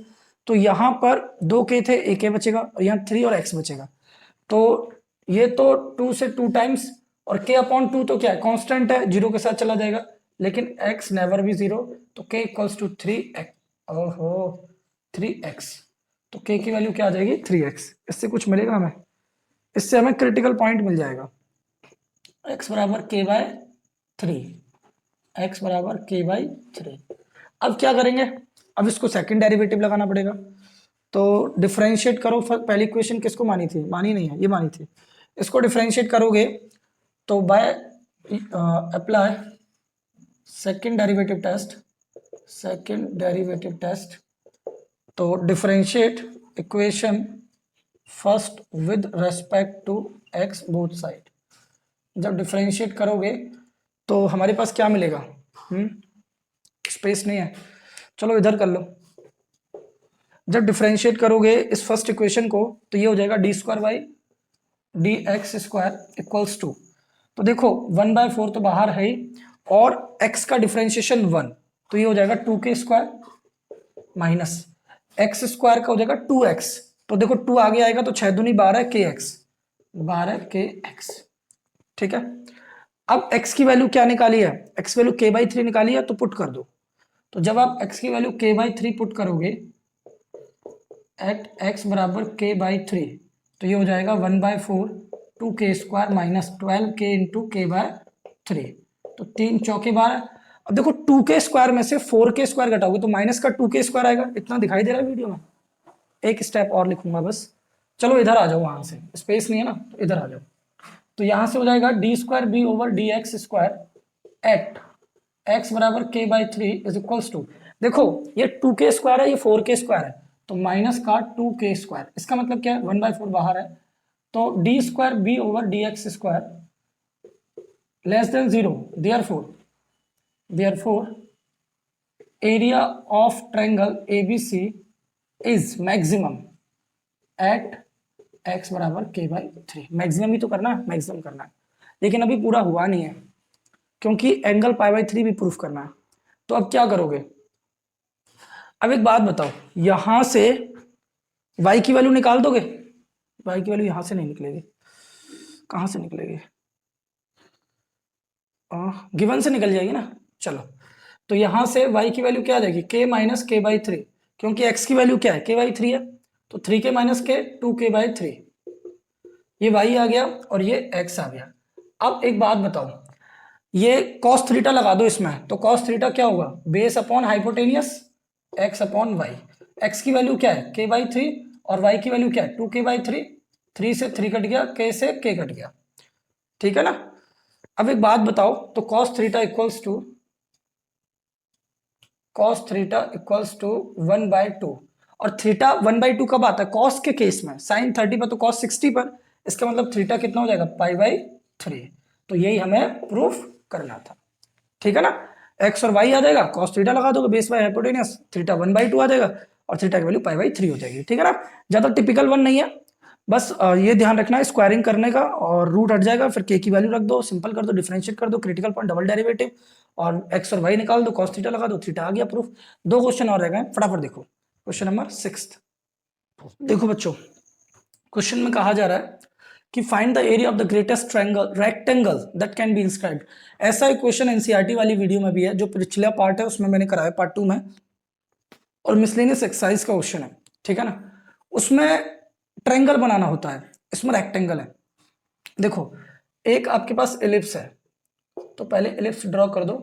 तो यहां पर 2k थे, एक k बचेगा, और यहाँ 3 और x बचेगा। तो ये तो 2 से 2 टाइम्स, और k अपॉन 2 तो क्या है कांस्टेंट है, जीरो के साथ चला जाएगा, लेकिन x नेवर भी जीरो, तो k इक्वल्स टू 3x। ओहो 3x, तो k की वैल्यू क्या आ जाएगी 3x। इससे कुछ मिलेगा हमें, इससे हमें क्रिटिकल पॉइंट मिल जाएगा, x बराबर k बाय 3, x बराबर k बाई 3। अब क्या करेंगे, अब इसको सेकंड डेरिवेटिव लगाना पड़ेगा, तो डिफरेंशिएट करो। पहली इक्वेशन किसको मानी थी, मानी नहीं है, ये मानी थी। इसको डिफरेंशिएट करोगे तो by apply second derivative test, second derivative test, तो differentiate equation first with respect to x both side. जब डिफरेंशिएट करोगे तो हमारे पास क्या मिलेगा, स्पेस नहीं है, चलो इधर कर लो। जब डिफरेंशिएट करोगे इस फर्स्ट इक्वेशन को, तो ये हो जाएगा D square by d x square equals to, तो देखो 1/4 तो बाहर है ही, और x का डिफरेंशिएशन 1, तो ये हो जाएगा 2k square minus x square का हो जाएगा 2x, तो देखो 2 आगे आएगा तो 6 दूनी 12kx, 12kx, ठीक है। अब x की वैल्यू क्या निकाली है, x वैल्यू k/3 निकाली है, तो पुट कर दो। तो जब आप x की वैल्यू k/3 पुट करोगे एट x बराबर k/3, तो ये हो जाएगा 1/4 2k square minus 12k into k/3, तो 3 चौके 12। अब देखो 2k स्क्वायर में से 4k स्क्वायर घटाओगे तो माइनस का 2k स्क्वायर आएगा, इतना दिखाई दे रहा है वीडियो में। एक स्टेप और लिखूंगा बस, चलो इधर आ जाओ, वहां से स्पेस नहीं है ना, तो इधर आ जाओ। तो यहां से हो जाएगा D square B over D x square at x बराबर k/3 इज इक्वल्स टू, देखो ये 2k स्क्वायर है, ये 4k स्क्वायर है, तो माइनस का 2k स्क्वायर, इसका मतलब क्या है 1/4 बाहर है, तो D square B over D x square less than 0, therefore area of triangle ABC is maximum at x बराबर k/3। मैक्सिमम ही तो करना है, मैक्सिमम करना है, लेकिन अभी पूरा हुआ नहीं है क्योंकि एंगल π/3 भी प्रूफ करना है। तो अब क्या करोगे, अब एक बात बताओ, यहां से y की वैल्यू निकाल दोगे? y की वैल्यू यहां से नहीं निकलेगी, कहां से निकलेगी? गिवन से निकल जाएगी ना। चलो, तो यहां से y की वैल्यू क्या आ जाएगी, k माइनस k/3, क्योंकि x की वैल्यू क्या है, k/3 है, तो 3k माइनस k 2k/3, ये y आ गया और ये x आ गया। अब एक बात बताओ, ये cos थीटा लगा दो इसमें, तो cos थीटा क्या होगा, base upon hypotenuse x upon y। x की वैल्यू क्या है, k/3, और y की वैल्यू क्या है, 2k/3, 3 से 3 कट गया, k से k कट गया, ठीक है ना। अब एक बात बताओ, तो cos थीटा इक्वल्स टू 1/2, और थीटा 1/2 कब आता है, cos के केस में, sin 30 पर तो cos 60 पर, इसका मतलब थीटा कितना हो जाएगा, π/3। तो यही हमें प्रूफ करना था, ठीक है ना। x और y आ जाएगा, cos थीटा लगा दोगे बेस बाय हाइपोटेनियस, थीटा 1/2 आ जाएगा और थीटा की वैल्यू π/3 हो जाएगी, ठीक है ना। ज्यादा टिपिकल वन नहीं है, बस ये ध्यान रखना है स्क्वायरिंग करने का, और रूट हट जाएगा, फिर k की वैल्यू रख दो, सिंपल कर दो, डिफरेंशिएट कर दो, क्रिटिकल पॉइंट डबल डेरिवेटिव, और x और y निकाल दो, cos थीटा लगा दो, थीटा आ गया प्रूफ। 2 क्वेश्चन और रह गए, फटाफट देखो। क्वेश्चन नंबर 6, देखो बच्चों, क्वेश्चन में कहा जा रहा है कि find the area of the greatest triangle rectangle that can be inscribed. ऐसा एक क्वेश्चन एनसीईआरटी वाली वीडियो में भी है, जो पिछला पार्ट है उसमें मैंने कराया, पार्ट 2 में, और मिसलेनियस एक्सरसाइज का क्वेश्चन है, ठीक है ना। उसमें ट्रायंगल बनाना होता है, इसमें रेक्टेंगल है। देखो, एक आपके पास एलिप्स है, तो पहले एलिप्स ड्रॉ कर दो,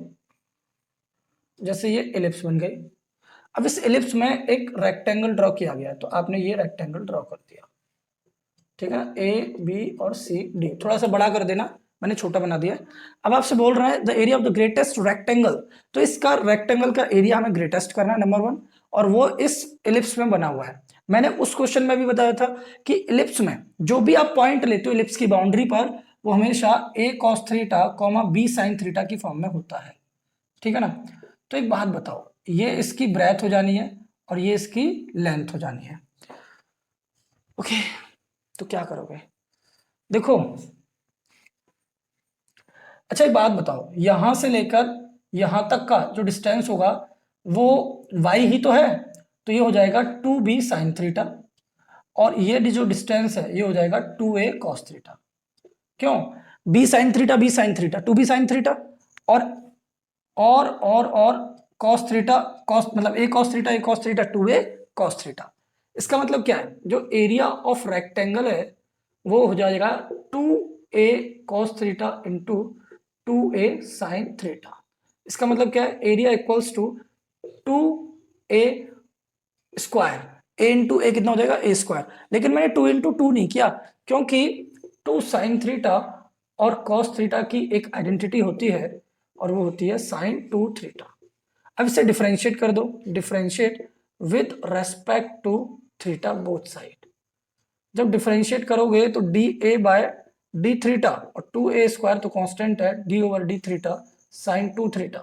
जैसे ये एलिप्स बन गई। अब इस एलिप्स में एक रेक्टेंगल ड्रॉ किया गया है, तो आपने ये रेक्टेंगल ड्रॉ कर दिया, ठीक है, ए बी और सी डी, थोड़ा सा बड़ा कर देना, मैंने छोटा बना दिया। अब आपसे बोल रहा है the area of the greatest rectangle, तो इसका रेक्टेंगल का एरिया हमें ग्रेटेस्ट करना है, नंबर 1, और वो इस एलिप्स में बना हुआ है। मैंने उस क्वेश्चन में भी बताया था कि एलिप्स में जो भी आप पॉइंट लेते हो एलिप्स की बाउंड्री पर, वो हमेशा a cos theta, b sin theta की फॉर्म में होता है, ठीक है ना। तो एक बात बताओ, ये इसकी ब्रेथ हो जानी है और ये इसकी लेंथ हो जानी है, ओके। तो क्या करोगे, देखो, अच्छा एक बात बताओ, यहां से लेकर यहां तक का जो डिस्टेंस होगा वो y ही तो है, तो ये हो जाएगा 2b sin थीटा, और ये जो डिस्टेंस है ये हो जाएगा 2a cos थीटा। क्यों, b sin theta, b sin theta, 2b sin theta, और cos थीटा, cos मतलब a cos theta, a cos theta, 2a cos theta. इसका मतलब क्या है, जो एरिया ऑफ रेक्टेंगल है वो हो जाएगा 2a cos theta into 2a sin theta. इसका मतलब क्या है, area equals to 2a square, a into A कितना हो जाएगा, a स्क्वायर। लेकिन मैंने 2 इंटू 2 नहीं किया, क्योंकि 2 sin थीटा और cos थीटा की एक आइडेंटिटी होती है, और वो होती है sin 2 थीटा। अब इसे डिफरेंशिएट कर दो, differentiate with respect to theta both side. जब डिफरेंशिएट करोगे तो d a by d theta, और 2a स्क्वायर तो कांस्टेंट है, d over D theta sine 2 theta,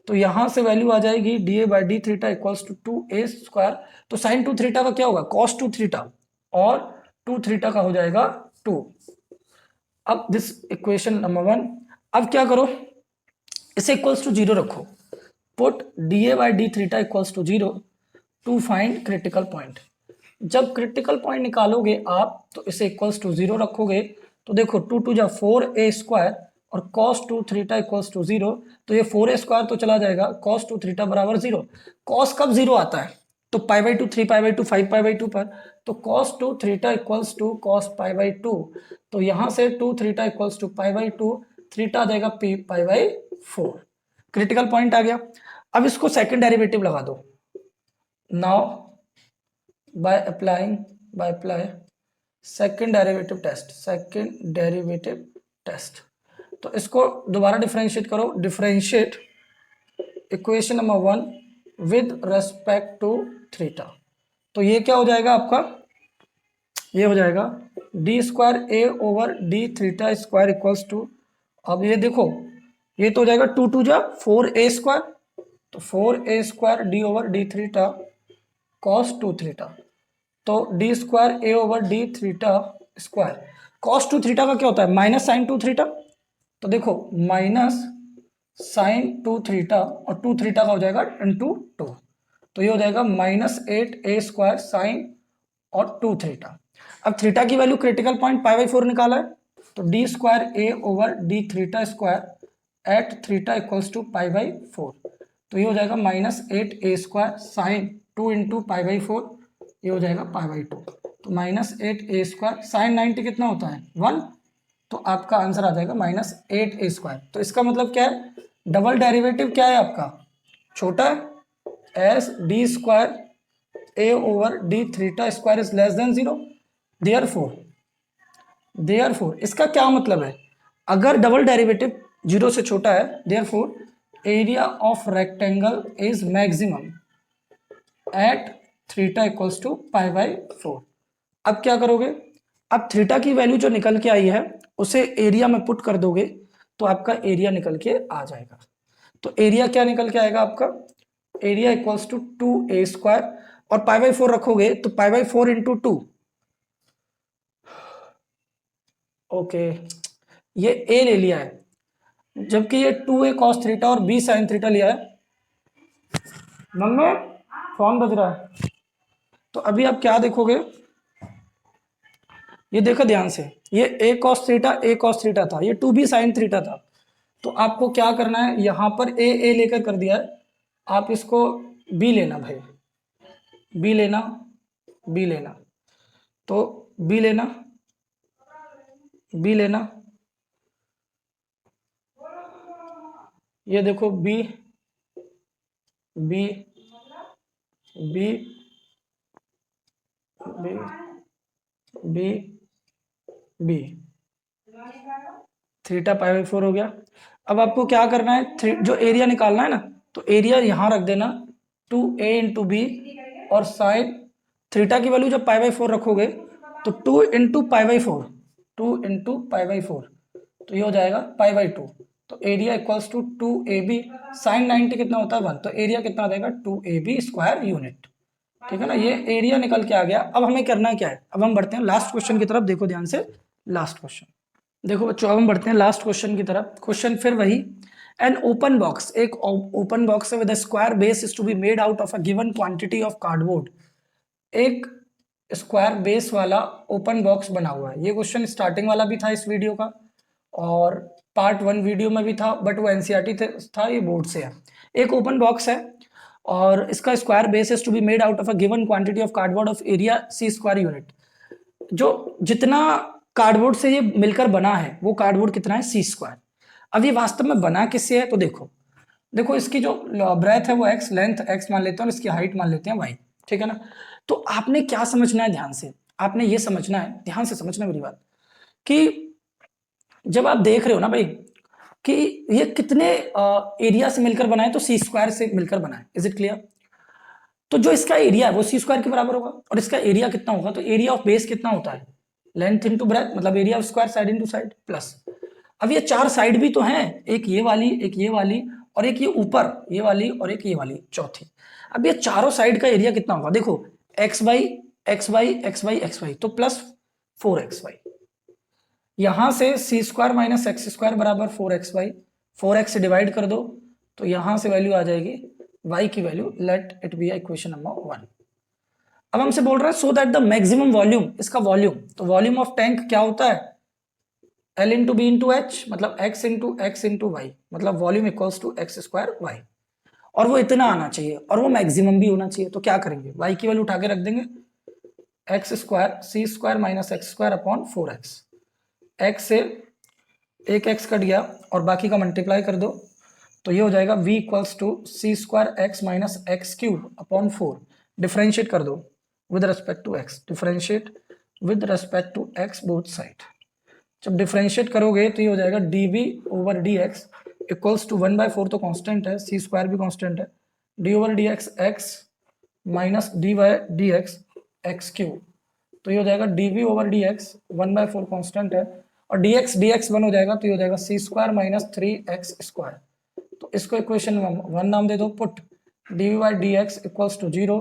तो यहां से वैल्यू आ जाएगी d a by d theta equals to 2a square, तो साइन 2 थीटा का क्या होगा, cos 2 थीटा, और 2 थीटा का हो जाएगा 2। अब दिस इक्वेशन नंबर 1, अब क्या करो, इसे इक्वल्स टू 0 रखो, put d a by d theta equals to 0 to find critical point. जब क्रिटिकल पॉइंट निकालोगे आप, तो इसे इक्वल्स टू 0 रखोगे, तो देखो 2 टू जा 4a स्क्वायर, और cos 2 थीटा इक्वल्स टू 0, तो ये 4a स्क्वायर तो चला जाएगा, cos 2 थीटा बराबर 0। cos कब 0 आता है, तो π/2, 3π/2, 5π/2 पर, तो cos 2 theta equals to cos π/2, तो यहां से 2 थीटा इक्वल्स टू π/2, थीटा आ जाएगा π/4। क्रिटिकल पॉइंट आ गया। अब इसको सेकंड डेरिवेटिव लगा दो, now by apply second derivative test, तो इसको दोबारा डिफरेंशिएट करो, differentiate equation number 1 with respect to theta, तो ये क्या हो जाएगा आपका, ये हो जाएगा D square A over D theta square equals to, अब ये देखो, ये तो हो जाएगा 2 टू जा 4a स्क्वायर, तो 4a square D over D theta cos 2 theta, तो डी स्क्वायर ए over D theta square. Cos two theta का क्या होता है? Minus sine two theta. तो देखो माइनस साइन टू थीटा और टू थीटा का हो जाएगा इंटू टू, तो ये हो जाएगा -8a² साइन और टू थीटा। अब थीटा की वैल्यू क्रिटिकल पॉइंट π/4 निकाला है, तो d²a/d थीटा² एट थीटा इक्वल्स टू π/4, तो ये हो जाएगा -8a² साइन 2 इंटू π/4, ये हो जाएगा π/2, तो -8a² साइन 90 कितना होता है 1, तो आपका आंसर आ जाएगा -8a²। तो इसका मतलब क्या है? डबल डेरिवेटिव क्या है आपका? छोटा है, एस d² a/d थीटा² इज लेस देन 0। देयरफॉर इसका क्या मतलब है? अगर डबल डेरिवेटिव 0 से छोटा है, therefore area of rectangle is maximum at theta equals to π/4। अब क्या करोगे? अब थीटा की वैल्यू जो निकल के आई है उसे एरिया में पुट कर दोगे तो आपका एरिया निकल के आ जाएगा। तो एरिया क्या निकल के आएगा आपका? एरिया इक्वल्स टू 2a² और π/4 रखोगे तो π/4 इंटू 2, ओके, ये a ले लिया है, जबकि ये 2a cos थीटा और b sin थीटा लिया है। मम्मी फोन बज रहा है। तो अभी आप क्या देखोगे? ये देखो ध्यान से, ये a cos थीटा था, ये 2b sin थीटा था। तो आपको क्या करना है? यहाँ पर a लेकर कर दिया है, आप इसको b लेना भाई, b लेना, b लेना, तो b लेना, b लेना, ये देखो b b b b b b theta π/4 हो गया। अब आपको क्या करना है? जो एरिया निकालना है ना, तो एरिया यहाँ रख देना 2a इंटू बी, और साइन थीटा की वैल्यू जब π/4 रखोगे तो 2 इंटू π/4, 2 इंटू π/4, तो ये हो जाएगा π/2। तो area equals to 2ab, sign 90 कितना होता है 1, तो एरिया कितना आ जाएगा 2ab² यूनिट। ठीक है ना, ये एरिया निकल के आ गया। अब हमें करना क्या है? अब हम बढ़ते हैं लास्ट क्वेश्चन की तरफ, देखो ध्यान से लास्ट क्वेश्चन। देखो बच्चों अब हम बढ़ते हैं लास्ट क्वेश्चन की तरफ। क्वेश्चन फिर वही, एन ओपन बॉक्स, एक ओपन बॉक्स है with square base is to be made out of a given quantity of cardboard. एक स्क्वायर बेस वाला ओपन बॉक्स बना हुआ है। ये क्वेश्चन स्टार्टिंग वाला भी था इस वीडियो का, और पार्ट 1 वीडियो में भी था, बट वो एनसीईआरटी था, ये बोर्ड से है। एक ओपन बॉक्स है और इसका square base is to be made out of a given quantity of cardboard of area c² unit. जो जितना कार्डबोर्ड से ये मिलकर बना है वो कार्डबोर्ड कितना है c²। अब ये वास्तव में बना किससे है? तो देखो देखो इसकी जो ब्रेथ है वो x, लेंथ x मान लेते हैं और इसकी हाइट मान लेते हैं y। ठीक है ना। तो आपने क्या समझना है? ध्यान से आपने ये समझना है, ध्यान से समझना मेरी बात, कि जब आप देख रहे हो ना भाई कि ये कितने एरिया से मिलकर बना है, तो c² से मिलकर बना है। Is it clear? तो जो इसका एरिया है वो c² के बराबर होगा, और इसका एरिया कितना होगा? तो एरिया ऑफ बेस कितना होता है? लेंथ इंटू ब्रेथ, मतलब area of square side into side plus. अब ये चार साइड भी तो हैं, एक ये वाली, एक ये वाली, और एक ये ऊपर ये वाली, और एक ये वाली चौथी। अब ये चारों साइड का एरिया कितना होगा? देखो x by x by x by x by, तो प्लस 4xy। यहां से c² माइनस x² बराबर 4xy, 4x से डिवाइड कर दो तो यहां से वैल्यू आ जाएगी y की value. Let it be equation number 1। अब हमसे बोल रहा है so that the maximum volume, इसका वॉल्यूम, तो वॉल्यूम ऑफ टैंक क्या होता है? L into B into h, मतलब x इंटू वाई, मतलब volume equals to x² y। और वो इतना आना चाहिए और वो मैक्सिमम भी होना चाहिए। तो क्या करेंगे? y की वैल्यू उठा के रख देंगे, x² c² minus x² upon 4x। x से एक x कट गया और बाकी का मल्टीप्लाई कर दो, तो ये हो जाएगा v equals to c² x minus x³ upon 4। Differentiate कर दो with respect to x, differentiate with respect to x both side. जब डिफरेंशिएट करोगे तो ये हो जाएगा dv over dx equals to 1/4, तो कांस्टेंट है, c² भी कांस्टेंट है, d over dx x minus dy dx x³, तो ये हो जाएगा dv ओवर dx 1/4 कांस्टेंट है, और dx dx 1 हो जाएगा, तो ये हो जाएगा c² माइनस 3x²। तो इसको इक्वेशन 1 नाम दे दो, put dv by dx equals to 0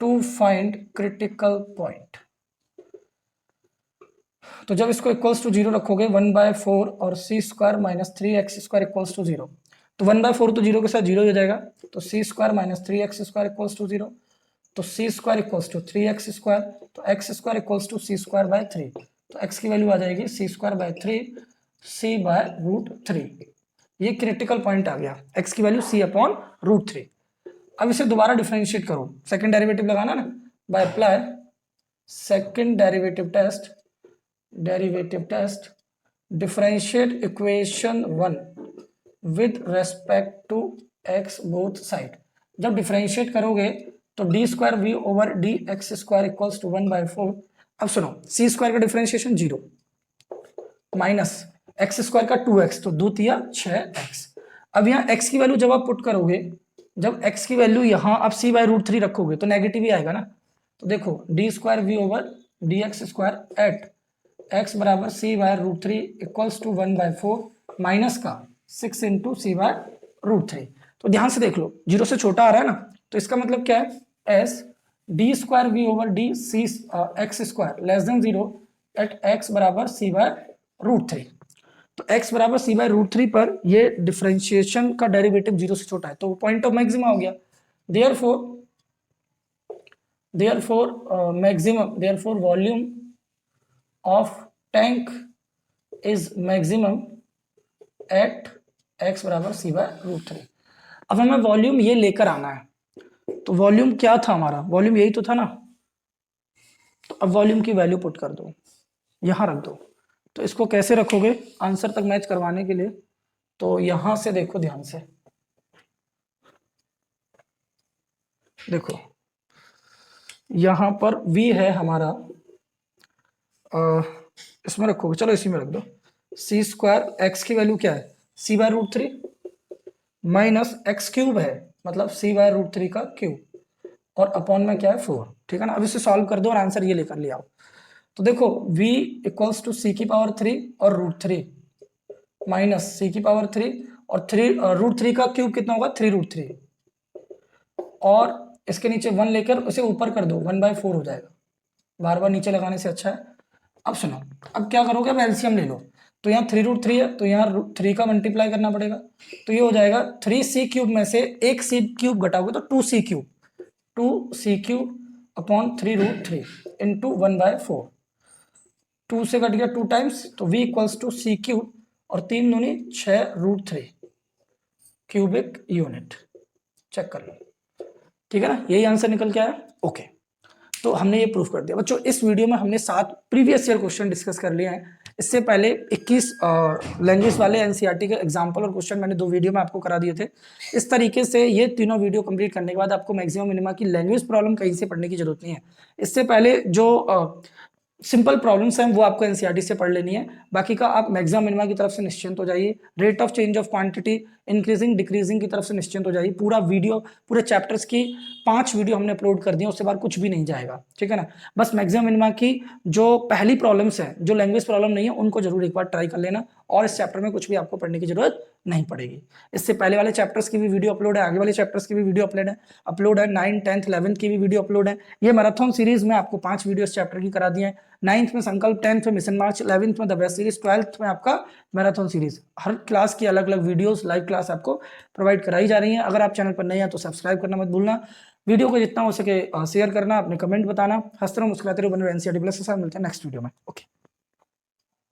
to find critical point. तो जब इसको इक्वल्स टू 0 रखोगे 1/4 और C square minus 3x² equals to 0, तो 1/4 तो 0 के साथ 0 हो जाएगा, तो C square minus 3x² equals to 0, तो C square equals to 3x², तो X square equals to C square by 3, तो x की वैल्यू आ जाएगी C square by 3 C by root 3। ये क्रिटिकल पॉइंट आ गया, x की वैल्यू सी अपॉन रूट 3। अब इसे दोबारा डिफरेंशिएट करो, सेकंड डेरिवेटिव लगाना ना, by apply second derivative test, differentiate equation 1 with respect to x both side. जब डिफरेंशिएट करोगे तो D square we over D x square equals to 1/4। अब सुनो, सी स्क्वायर का डिफरेंशिएशन 0 माइनस एक्स स्क्वायर का 2x, तो 2 तिया 6x। अब यहाँ x की वैल्यू जब आप पुट करोगे, जब x की वैल्यू यहाँ आप c बाय रूट 3 रखोगे तो नेगेटिव ही आएगा ना। तो देखो D square we over D x square at x बराबर c by root 3 equals to 1/4 minus का 6 इंटू सी बाय रूट 3। तो ध्यान से देख लो, 0 से छोटा आ रहा है ना, तो इसका मतलब क्या है, as d square we over d c x square less than 0 at x बराबर c बाय रूट 3। तो x बराबर c बाय रूट 3 पर ये डिफरेंशिएशन का डेरिवेटिव 0 से छोटा है, तो पॉइंट ऑफ मैक्सिमा हो गया। Therefore volume of tank is maximum at x बराबर c बाय रूट 3। अब हमें वॉल्यूम ये लेकर आना है, तो वॉल्यूम क्या था हमारा, वॉल्यूम यही तो था ना। तो अब वॉल्यूम की वैल्यू पुट कर दो, यहां रख दो। तो इसको कैसे रखोगे आंसर तक मैच करवाने के लिए, तो यहां से देखो ध्यान से, देखो यहां पर v है हमारा, इसमें रखोगे, चलो इसी में रख दो, सी स्क्वायर एक्स की वैल्यू क्या है c by root 3 minus x cube है, मतलब c बाय रूट 3 का क्यूब, और अपॉन में क्या है 4, ठीक है ना। अब इसे सॉल्व कर दो और आंसर ये लेकर ले आओ। तो देखो v इक्वल्स टू सी की पावर 3 और रूट 3 माइनस सी की पावर 3 और 3 रूट 3 का क्यूब कितना होगा 3 रूट 3, और इसके नीचे 1 लेकर उसे ऊपर कर दो 1/4 हो जाएगा, बार बार नीचे लगाने से अच्छा है। अब सुनो, अब क्या करोगे, अब एलसीएम ले लो, तो यहाँ 3 रूट 3 है, तो यहाँ 3 का मल्टीप्लाई करना पड़ेगा, तो ये हो जाएगा 3c क्यूब में से एक c क्यूब घटाओगे तो 2c cube upon 3 root 3 into 1/4, 2 से कट गया 2 टाइम्स, तो v equals to c cube और 3 दूनी 6 रूट 3 क्यूबिक यूनिट। चेक कर लो, ठीक है ना, यही आंसर निकल के आया। ओके, तो हमने ये प्रूफ कर दिया बच्चों। इस वीडियो में हमने 7 प्रीवियस ईयर क्वेश्चन डिस्कस कर लिए हैं। इससे पहले 21 लैंग्वेज वाले एनसीईआरटी के एग्जाम्पल और क्वेश्चन मैंने 2 वीडियो में आपको करा दिए थे। इस तरीके से ये तीनों वीडियो कंप्लीट करने के बाद आपको मैक्सिमम मिनिमा की लैंग्वेज प्रॉब्लम कहीं से पढ़ने की जरूरत नहीं है। इससे पहले जो सिंपल प्रॉब्लम्स हैं वो आपको एनसीईआरटी से पढ़ लेनी है, बाकी का आप मैक्सिमम मिनिमा की तरफ से निश्चिंत हो जाइए। Rate of change of quantity increasing decreasing की तरफ से निश्चिंत हो जाइए। पूरा वीडियो, पूरे चैप्टर्स की 5 वीडियो हमने अपलोड कर दी है, उसके बाद कुछ भी नहीं जाएगा, ठीक है ना। बस मैक्सिमम मिनिमा की जो पहली प्रॉब्लम्स हैं, जो लैंग्वेज प्रॉब्लम नहीं है, उनको जरूर एक बार ट्राई कर लेना, और इस चैप्टर में कुछ भी आपको पढ़ने की जरूरत नहीं पड़ेगी। इससे पहले वाले चैप्टर्स की भी वीडियो अपलोड है, आगे वाले चैप्टर्स की भी वीडियो अपलोड है, 9th 10th 11th की भी वीडियो अपलोड है। ये मैराथन सीरीज में आपको 5 वीडियो इस चैप्टर की करा दी है। 9th में संकल्प, 10th में मिशन मार्च, 11th में द बेस्ट सीरीज, 12th में आपका मैराथन सीरीज। हर क्लास की अलग अलग वीडियोस, लाइव क्लास आपको प्रोवाइड कराई जा रही है। अगर आप चैनल पर नए हैं तो सब्सक्राइब करना मत भूलना, वीडियो को जितना हो सके शेयर करना, अपने कमेंट बताना। हंसते रहो, मुस्कुराते रहो, बने रहो एनसीईआरटी प्लस के साथ। मिलते हैं नेक्स्ट वीडियो में। ओके।